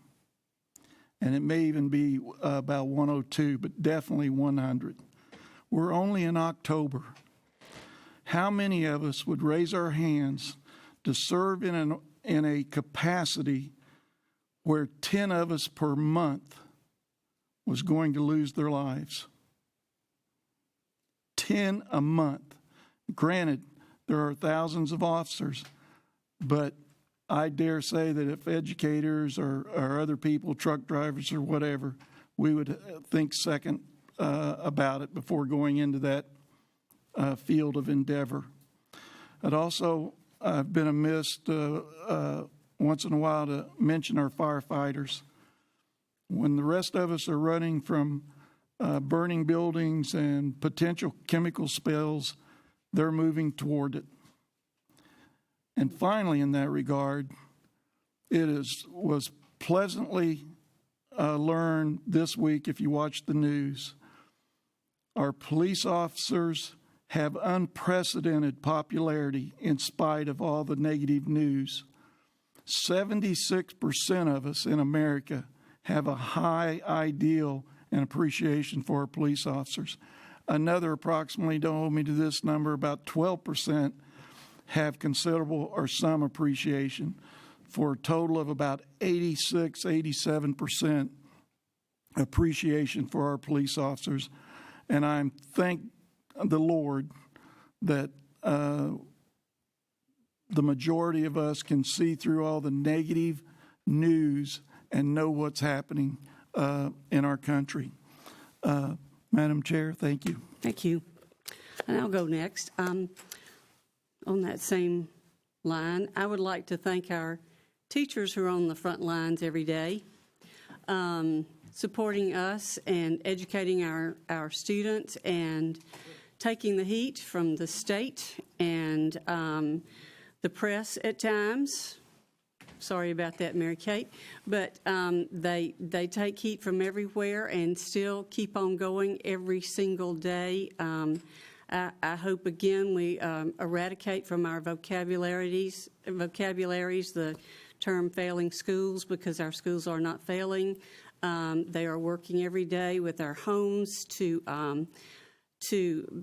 And it may even be about 102, but definitely 100. We're only in October. How many of us would raise our hands to serve in a capacity where 10 of us per month was going to lose their lives? 10 a month. Granted, there are thousands of officers, but I dare say that if educators or other people, truck drivers or whatever, we would think second about it before going into that field of endeavor. I've been amiss once in a while to mention our firefighters. When the rest of us are running from burning buildings and potential chemical spills, they're moving toward it. And finally, in that regard, was pleasantly learned this week, if you watch the news, our police officers have unprecedented popularity in spite of all the negative news. 76% of us in America have a high ideal and appreciation for our police officers. Another approximately, don't hold me to this number, about 12% have considerable or some appreciation, for a total of about 87% appreciation for our police officers. And I thank the Lord that the majority of us can see through all the negative news and know what's happening in our country. Madam Chair, thank you. Thank you. And I'll go next. On that same line, I would like to thank our teachers who are on the front lines every day, supporting us and educating our students and taking the heat from the state and the press at times. Sorry about that, Mary Kate. But they take heat from everywhere and still keep on going every single day. I hope, again, we eradicate from our vocabularies the term failing schools, because our schools are not failing. They are working every day with our homes to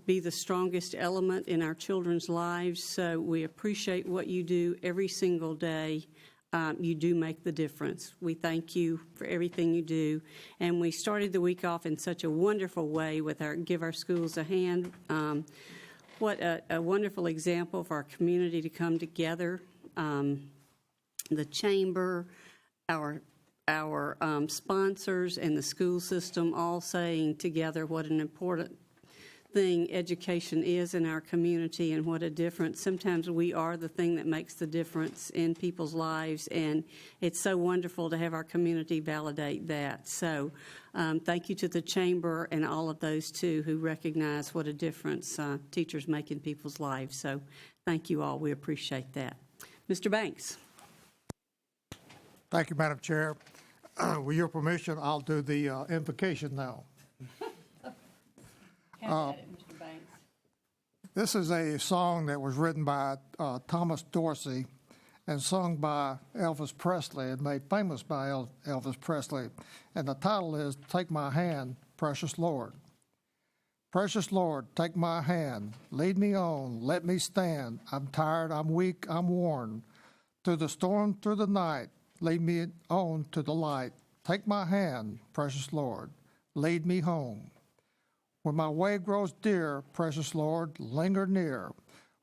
be the strongest element in our children's lives. So we appreciate what you do every single day. You do make the difference. We thank you for everything you do. And we started the week off in such a wonderful way with our Give Our Schools a Hand. What a wonderful example for our community to come together. The chamber, our sponsors, and the school system all saying together what an important thing education is in our community and what a difference. Sometimes we are the thing that makes the difference in people's lives, and it's so wonderful to have our community validate that. So thank you to the chamber and all of those, too, who recognize what a difference teachers make in people's lives. So thank you all. We appreciate that. Mr. Banks. Thank you, Madam Chair. With your permission, I'll do the invocation now. Mr. Banks. This is a song that was written by Thomas Dorsey and sung by Elvis Presley and made famous by Elvis Presley. And the title is Take My Hand, Precious Lord. Precious Lord, take my hand, lead me on, let me stand. I'm tired, I'm weak, I'm worn. Through the storm, through the night, lead me on to the light. Take my hand, precious Lord, lead me home. When my way grows dear, precious Lord, linger near.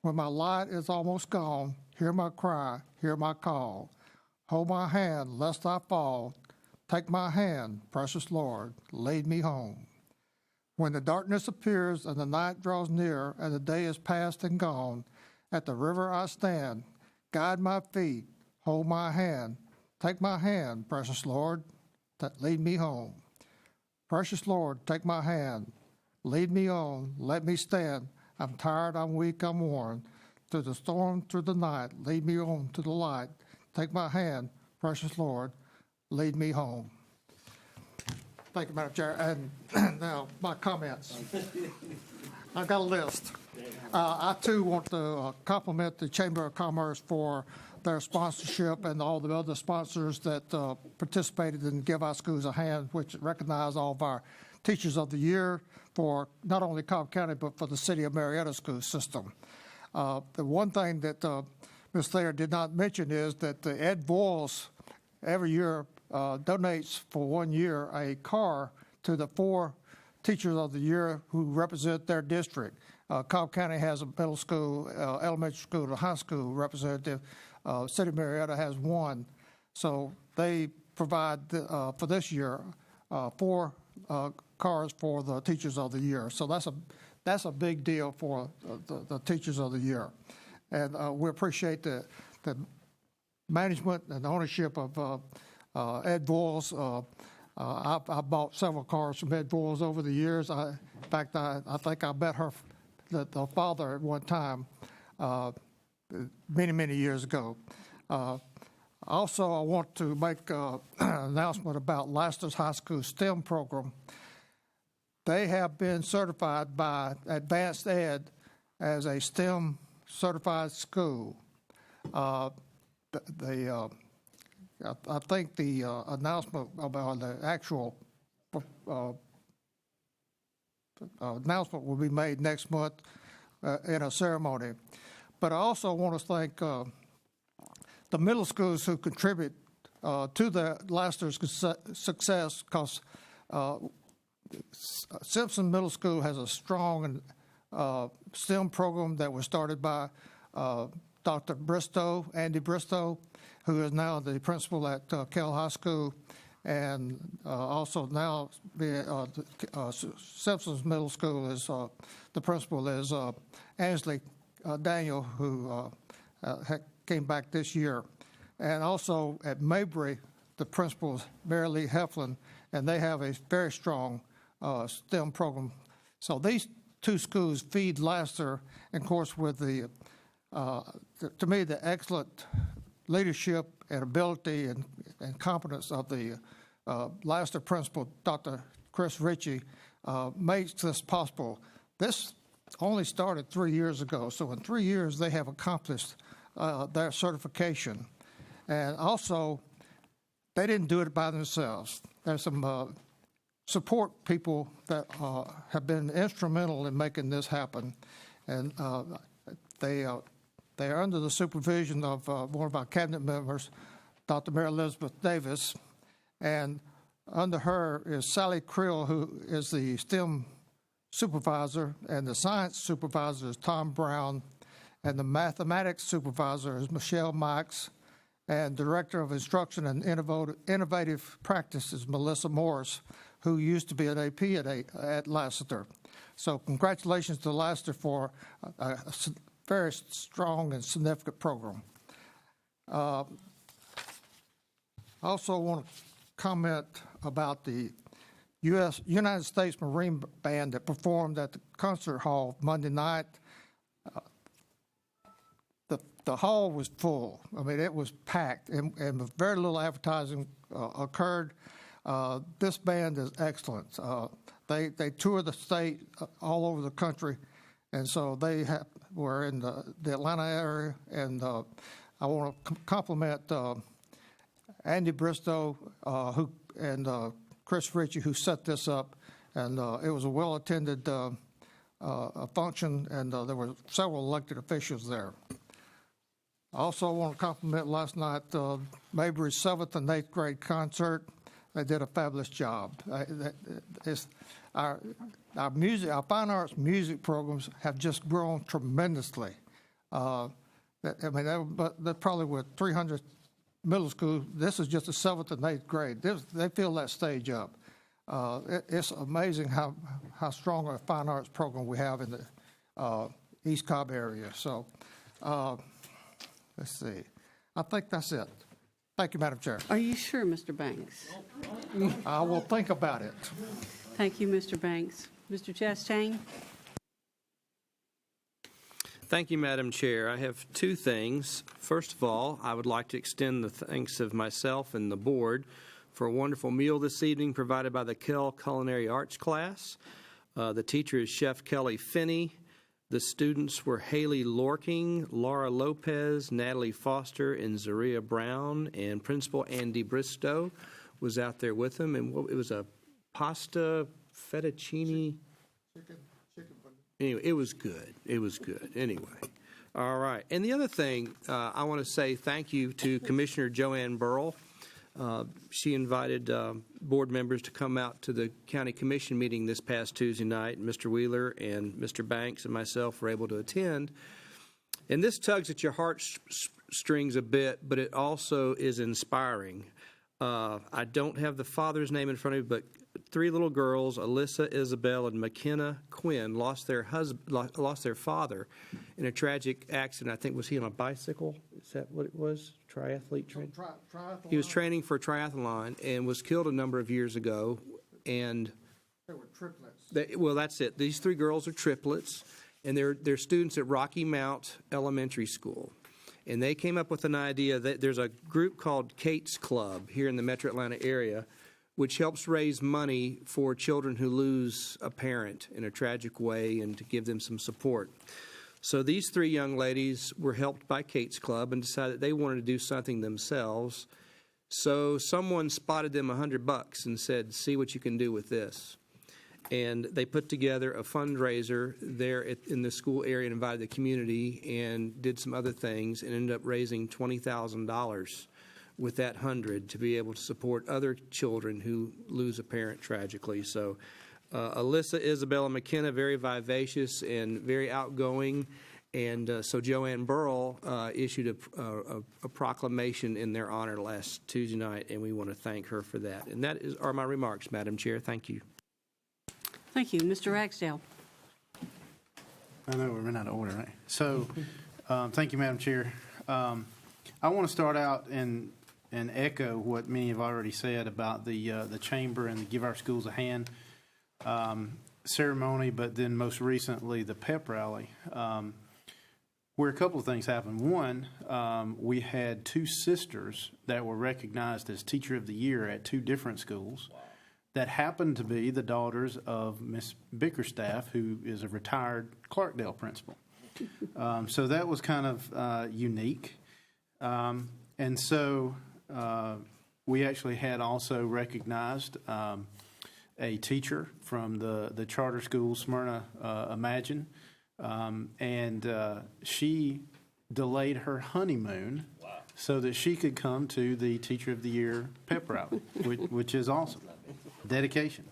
When my light is almost gone, hear my cry, hear my call. Hold my hand, lest I fall. Take my hand, precious Lord, lead me home. When the darkness appears and the night draws near and the day is past and gone, at the river I stand, guide my feet, hold my hand. Take my hand, precious Lord, lead me home. Precious Lord, take my hand. Lead me on, let me stand. I'm tired, I'm weak, I'm worn. Through the storm, through the night, lead me on to the light. Take my hand, precious Lord, lead me home. Thank you, Madam Chair. And now, my comments. I've got a list. I, too, want to compliment the Chamber of Commerce for their sponsorship and all the other sponsors that participated in Give Our Schools a Hand, which recognize all of our Teachers of the Year for not only Cobb County, but for the City of Marietta school system. The one thing that Ms. Thayer did not mention is that the Ed Voiles every year donates for 1 year a car to the 4 Teachers of the Year who represent their district. Cobb County has a middle school, elementary school, and high school representative. City of Marietta has 1. So they provide, for this year, 4 cars for the Teachers of the Year. So that's a big deal for the Teachers of the Year. And we appreciate the management and ownership of Ed Voiles. I bought several cars from Ed Voiles over the years. In fact, I think I met the father at one time many, many years ago. Also, I want to make an announcement about Laster's High School STEM program. They have been certified by Advanced Ed as a STEM certified school. I think the announcement about the actual announcement will be made next month in a ceremony. But I also want to thank the middle schools who contribute to the Lassiter's success, because Simpson Middle School has a strong STEM program that was started by Dr. Bristow, Andy Bristow, who is now the principal at Kell High School, and also now Simpson's Middle School is the principal is Ansley Daniel, who came back this year. And also at Mabry, the principal is Mary Lee Heflin, and they have a very strong STEM program. So these two schools feed Lassiter, and of course with to me, the excellent leadership and ability and competence of the Lassiter principal, Dr. Chris Ritchie, makes this possible. This only started 3 years ago, so in 3 years they have accomplished their certification. And also, they didn't do it by themselves. There's some support people that have been instrumental in making this happen, and they are under the supervision of one of our cabinet members, Dr. Mary Elizabeth Davis, and under her is Sally Creel, who is the STEM supervisor, and the science supervisor is Tom Brown, and the mathematics supervisor is Michelle Mikes, and Director of Instruction and Innovative Practice is Melissa Morris, who used to be an AP at Lassiter. So congratulations to Lassiter for a very strong and significant program. I also want to comment about the United States Marine Band that performed at the concert hall Monday night. The hall was full. I mean, it was packed, and very little advertising occurred. This band is excellent. They tour the state all over the country, and so they were in the Atlanta area. And I want to compliment Andy Bristow and Chris Ritchie, who set this up, and it was a well-attended function, and there were several elected officials there. I also want to compliment last night Mabry's 7th and 8th grade concert. They did a fabulous job. Our fine arts music programs have just grown tremendously. They're probably with 300 middle school. This is just the 7th and 8th grade. They fill that stage up. It's amazing how strong a fine arts program we have in the East Cobb area. So. Let's see. I think that's it. Thank you, Madam Chair. Are you sure, Mr. Banks? I will think about it. Thank you, Mr. Banks. Mr. Chastain? Thank you, Madam Chair. I have two things. First of all, I would like to extend the thanks of myself and the board for a wonderful meal this evening provided by the Kell Culinary Arts class. The teacher is Chef Kelly Finney. The students were Haley Lorking, Laura Lopez, Natalie Foster, and Zaria Brown, and Principal Andy Bristow was out there with them. And it was a pasta fettuccine. Anyway, it was good. It was good. Anyway. All right. And the other thing, I want to say thank you to Commissioner Joanne Burrell. She invited board members to come out to the county commission meeting this past Tuesday night. Mr. Wheeler and Mr. Banks and myself were able to attend. And this tugs at your heartstrings a bit, but it also is inspiring. I don't have the father's name in front of me, but 3 little girls, Alyssa, Isabel, and McKenna Quinn, lost their father in a tragic accident. I think, was he on a bicycle? Is that what it was? Triathlete training? He was training for a triathlon and was killed a number of years ago. And they were triplets. Well, that's it. These 3 girls are triplets, and they're students at Rocky Mount Elementary School. And they came up with an idea that there's a group called Kate's Club here in the Metro Atlanta area, which helps raise money for children who lose a parent in a tragic way and to give them some support. So these 3 young ladies were helped by Kate's Club and decided they wanted to do something themselves. So someone spotted them $100 and said, see what you can do with this. And they put together a fundraiser there in the school area and invited the community and did some other things and ended up raising $20,000 with that 100 to be able to support other children who lose a parent tragically. So Alyssa Isabella McKenna, very vivacious and very outgoing. And so Joanne Burrell issued a proclamation in their honor last Tuesday night, and we want to thank her for that. And that are my remarks, Madam Chair. Thank you. Thank you. Mr. Ragsdale. I know we ran out of order, right? So, thank you, Madam Chair. I want to start out and echo what many have already said about the chamber and the Give Our Schools a Hand ceremony, but then most recently the pep rally, where a couple of things happened. One, we had two sisters that were recognized as Teacher of the Year at two different schools. That happened to be the daughters of Miss Bickerstaff, who is a retired Clarkdale principal. So that was kind of unique. And so we actually had also recognized a teacher from the charter school, Smyrna Imagine, and she delayed her honeymoon so that she could come to the Teacher of the Year pep rally, which is awesome. Dedication.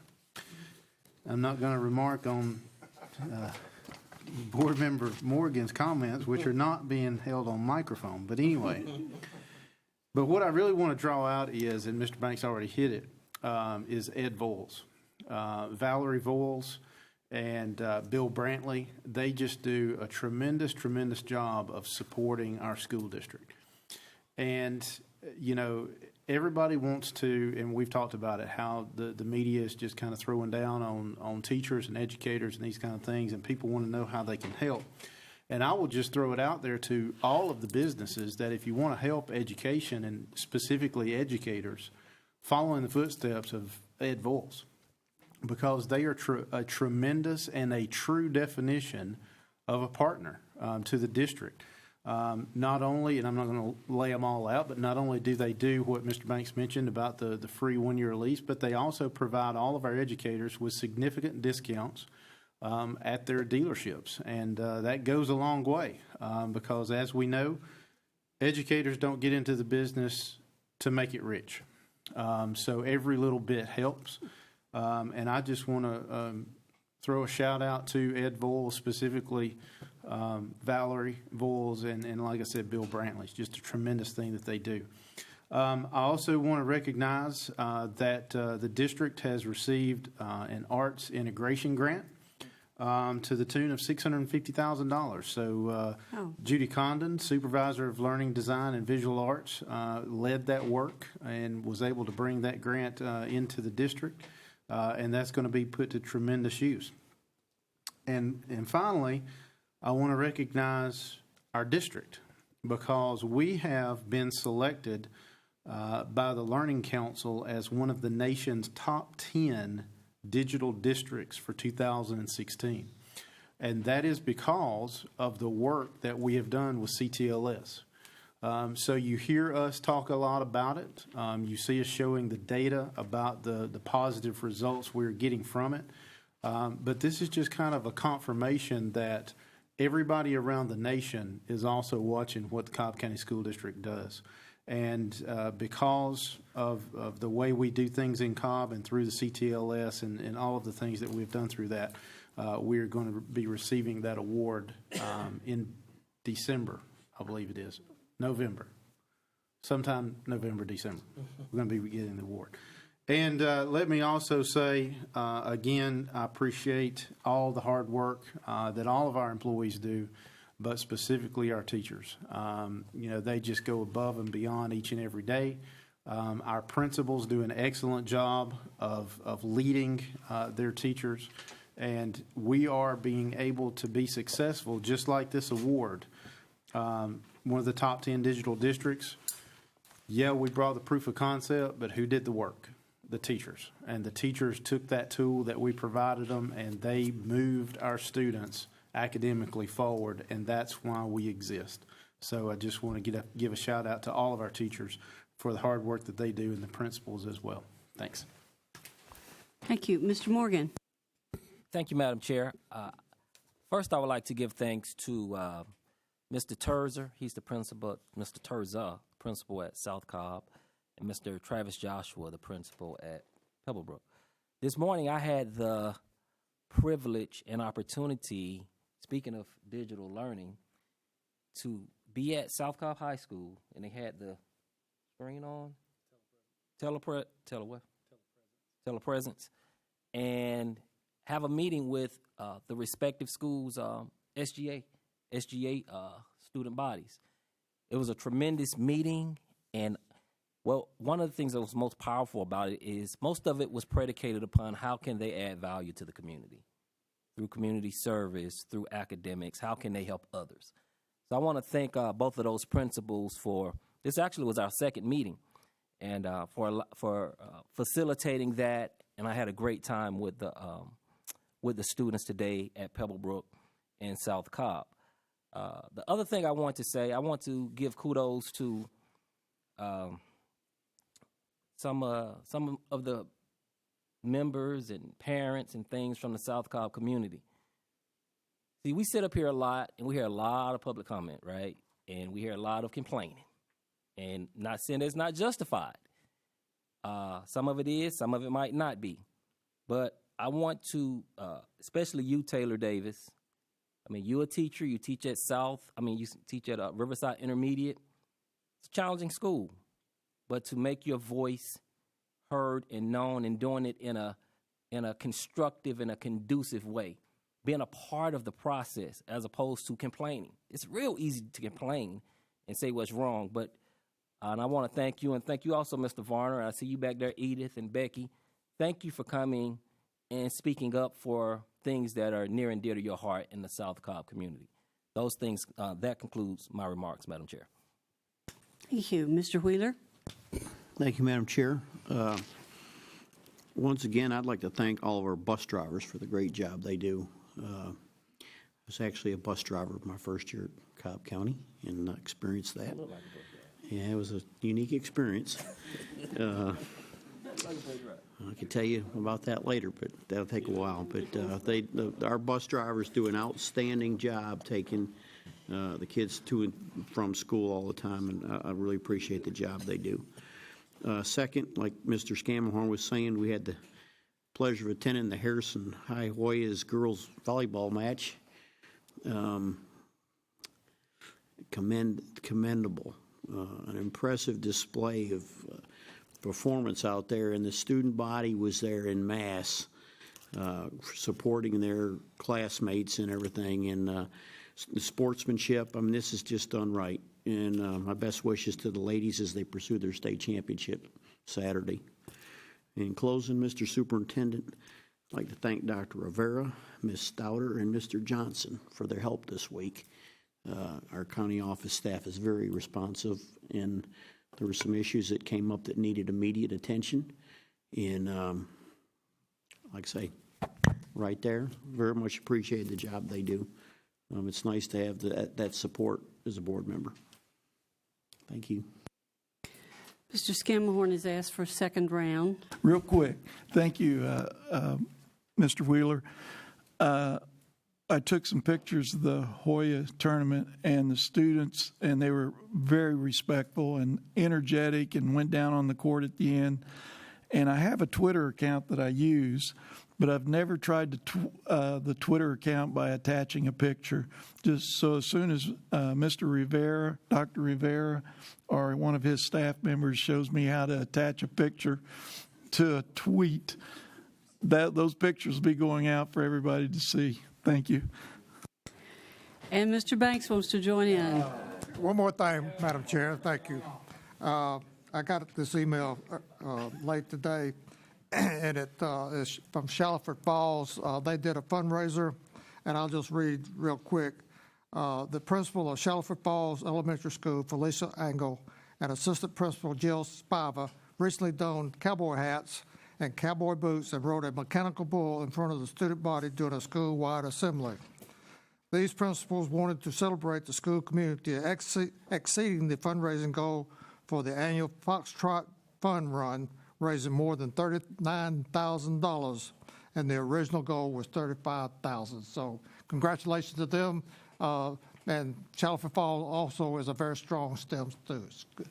I'm not going to remark on Board Member Morgan's comments, which are not being held on microphone. But anyway, but what I really want to draw out is, and Mr. Banks already hit it, is Ed Voyles. Valerie Voyles and Bill Brantley, they just do a tremendous, tremendous job of supporting our school district. And, you know, everybody wants to, and we've talked about it, how the media is just kind of throwing down on teachers and educators and these kind of things, and people want to know how they can help. And I will just throw it out there to all of the businesses that if you want to help education and specifically educators, follow in the footsteps of Ed Voyles, because they are a tremendous and a true definition of a partner to the district. Not only, and I'm not going to lay them all out, but not only do they do what Mr. Banks mentioned about the free one-year lease, but they also provide all of our educators with significant discounts at their dealerships. And that goes a long way because, as we know, educators don't get into the business to make it rich. So every little bit helps. And I just want to throw a shout out to Ed Voyles, specifically Valerie Voyles, and like I said, Bill Brantley. It's just a tremendous thing that they do. I also want to recognize that the district has received an arts integration grant to the tune of $650,000. So Judy Condon, Supervisor of Learning, Design, and Visual Arts, led that work and was able to bring that grant into the district. And that's going to be put to tremendous use. And finally, I want to recognize our district because we have been selected by the Learning Council as one of the nation's top 10 digital districts for 2016. And that is because of the work that we have done with CTLS. So you hear us talk a lot about it. You see us showing the data about the positive results we're getting from it. But this is just kind of a confirmation that everybody around the nation is also watching what the Cobb County School District does. And because of the way we do things in Cobb and through the CTLS and all of the things that we've done through that, we're going to be receiving that award in December, I believe it is. November. Sometime November, December. We're going to be getting the award. And let me also say, again, I appreciate all the hard work that all of our employees do, but specifically our teachers. You know, they just go above and beyond each and every day. Our principals do an excellent job of leading their teachers, and we are being able to be successful, just like this award. One of the top 10 digital districts. Yeah, we brought the proof of concept, but who did the work? The teachers. And the teachers took that tool that we provided them, and they moved our students academically forward, and that's why we exist. So I just want to give a shout out to all of our teachers for the hard work that they do and the principals as well. Thanks. Thank you. Mr. Morgan. Thank you, Madam Chair. First, I would like to give thanks to Mr. Terzer. He's the principal, Mr. Terza, principal at South Cobb, and Mr. Travis Joshua, the principal at Pebblebrook. This morning, I had the privilege and opportunity, speaking of digital learning, to be at South Cobb High School, and they had the screen on, telepresence, and have a meeting with the respective schools' SGA student bodies. It was a tremendous meeting, and well, one of the things that was most powerful about it is most of it was predicated upon how can they add value to the community through community service, through academics, how can they help others. So I want to thank both of those principals for, this actually was our second meeting, and for facilitating that, and I had a great time with the students today at Pebblebrook and South Cobb. The other thing I want to say, I want to give kudos to some of the members and parents and things from the South Cobb community. See, we sit up here a lot, and we hear a lot of public comment, right? And we hear a lot of complaining. And not saying it's not justified. Some of it is, some of it might not be. But I want to, especially you, Taylor Davis. I mean, you're a teacher. You teach at you teach at Riverside Intermediate. It's a challenging school. But to make your voice heard and known and doing it in a constructive and a conducive way, being a part of the process as opposed to complaining. It's real easy to complain and say what's wrong, but and I want to thank you, and thank you also, Mr. Varner. I see you back there, Edith and Becky. Thank you for coming and speaking up for things that are near and dear to your heart in the South Cobb community. Those things, that concludes my remarks, Madam Chair. Thank you. Mr. Wheeler? Thank you, Madam Chair. Once again, I'd like to thank all of our bus drivers for the great job they do. I was actually a bus driver my first year at Cobb County and experienced that. Yeah, it was a unique experience. I could tell you about that later, but that'll take a while. But our bus drivers do an outstanding job taking the kids to and from school all the time, and I really appreciate the job they do. Second, like Mr. Scamahorn was saying, we had the pleasure of attending the Harrison High Hoyas girls volleyball match. Commendable. An impressive display of performance out there, and the student body was there in mass, supporting their classmates and everything, and the sportsmanship. I mean, this is just done right, and my best wishes to the ladies as they pursue their state championship Saturday. In closing, Mr. Superintendent, I'd like to thank Dr. Rivera, Ms. Stouter, and Mr. Johnson for their help this week. Our county office staff is very responsive, and there were some issues that came up that needed immediate attention. And like I say, right there, very much appreciate the job they do. It's nice to have that support as a board member. Thank you. Mr. Scamahorn has asked for a second round. Real quick, thank you, Mr. Wheeler. I took some pictures of the Hoya tournament and the students, and they were very respectful and energetic and went down on the court at the end. And I have a Twitter account that I use, but I've never tried the Twitter account by attaching a picture. Just so as soon as Mr. Rivera, Dr. Rivera, or one of his staff members shows me how to attach a picture to a tweet, those pictures will be going out for everybody to see. Thank you. And Mr. Banks wants to join in. One more thing, Madam Chair. Thank you. I got this email late today, and it is from Shallowford Falls. They did a fundraiser, and I'll just read real quick. The principal of Shallowford Falls Elementary School, Felicia Angle, and assistant principal Jill Spiva recently donned cowboy hats and cowboy boots and rode a mechanical bull in front of the student body during a school-wide assembly. These principals wanted to celebrate the school community exceeding the fundraising goal for the annual Foxtrot Fun Run, raising more than $39,000, and the original goal was 35,000. So congratulations to them. And Chalfont Falls also is a very strong STEM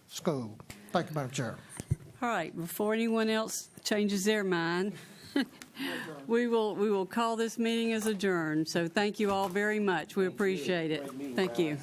school. Thank you, Madam Chair. All right, before anyone else changes their mind, we will call this meeting as adjourned. So thank you all very much. We appreciate it. Thank you.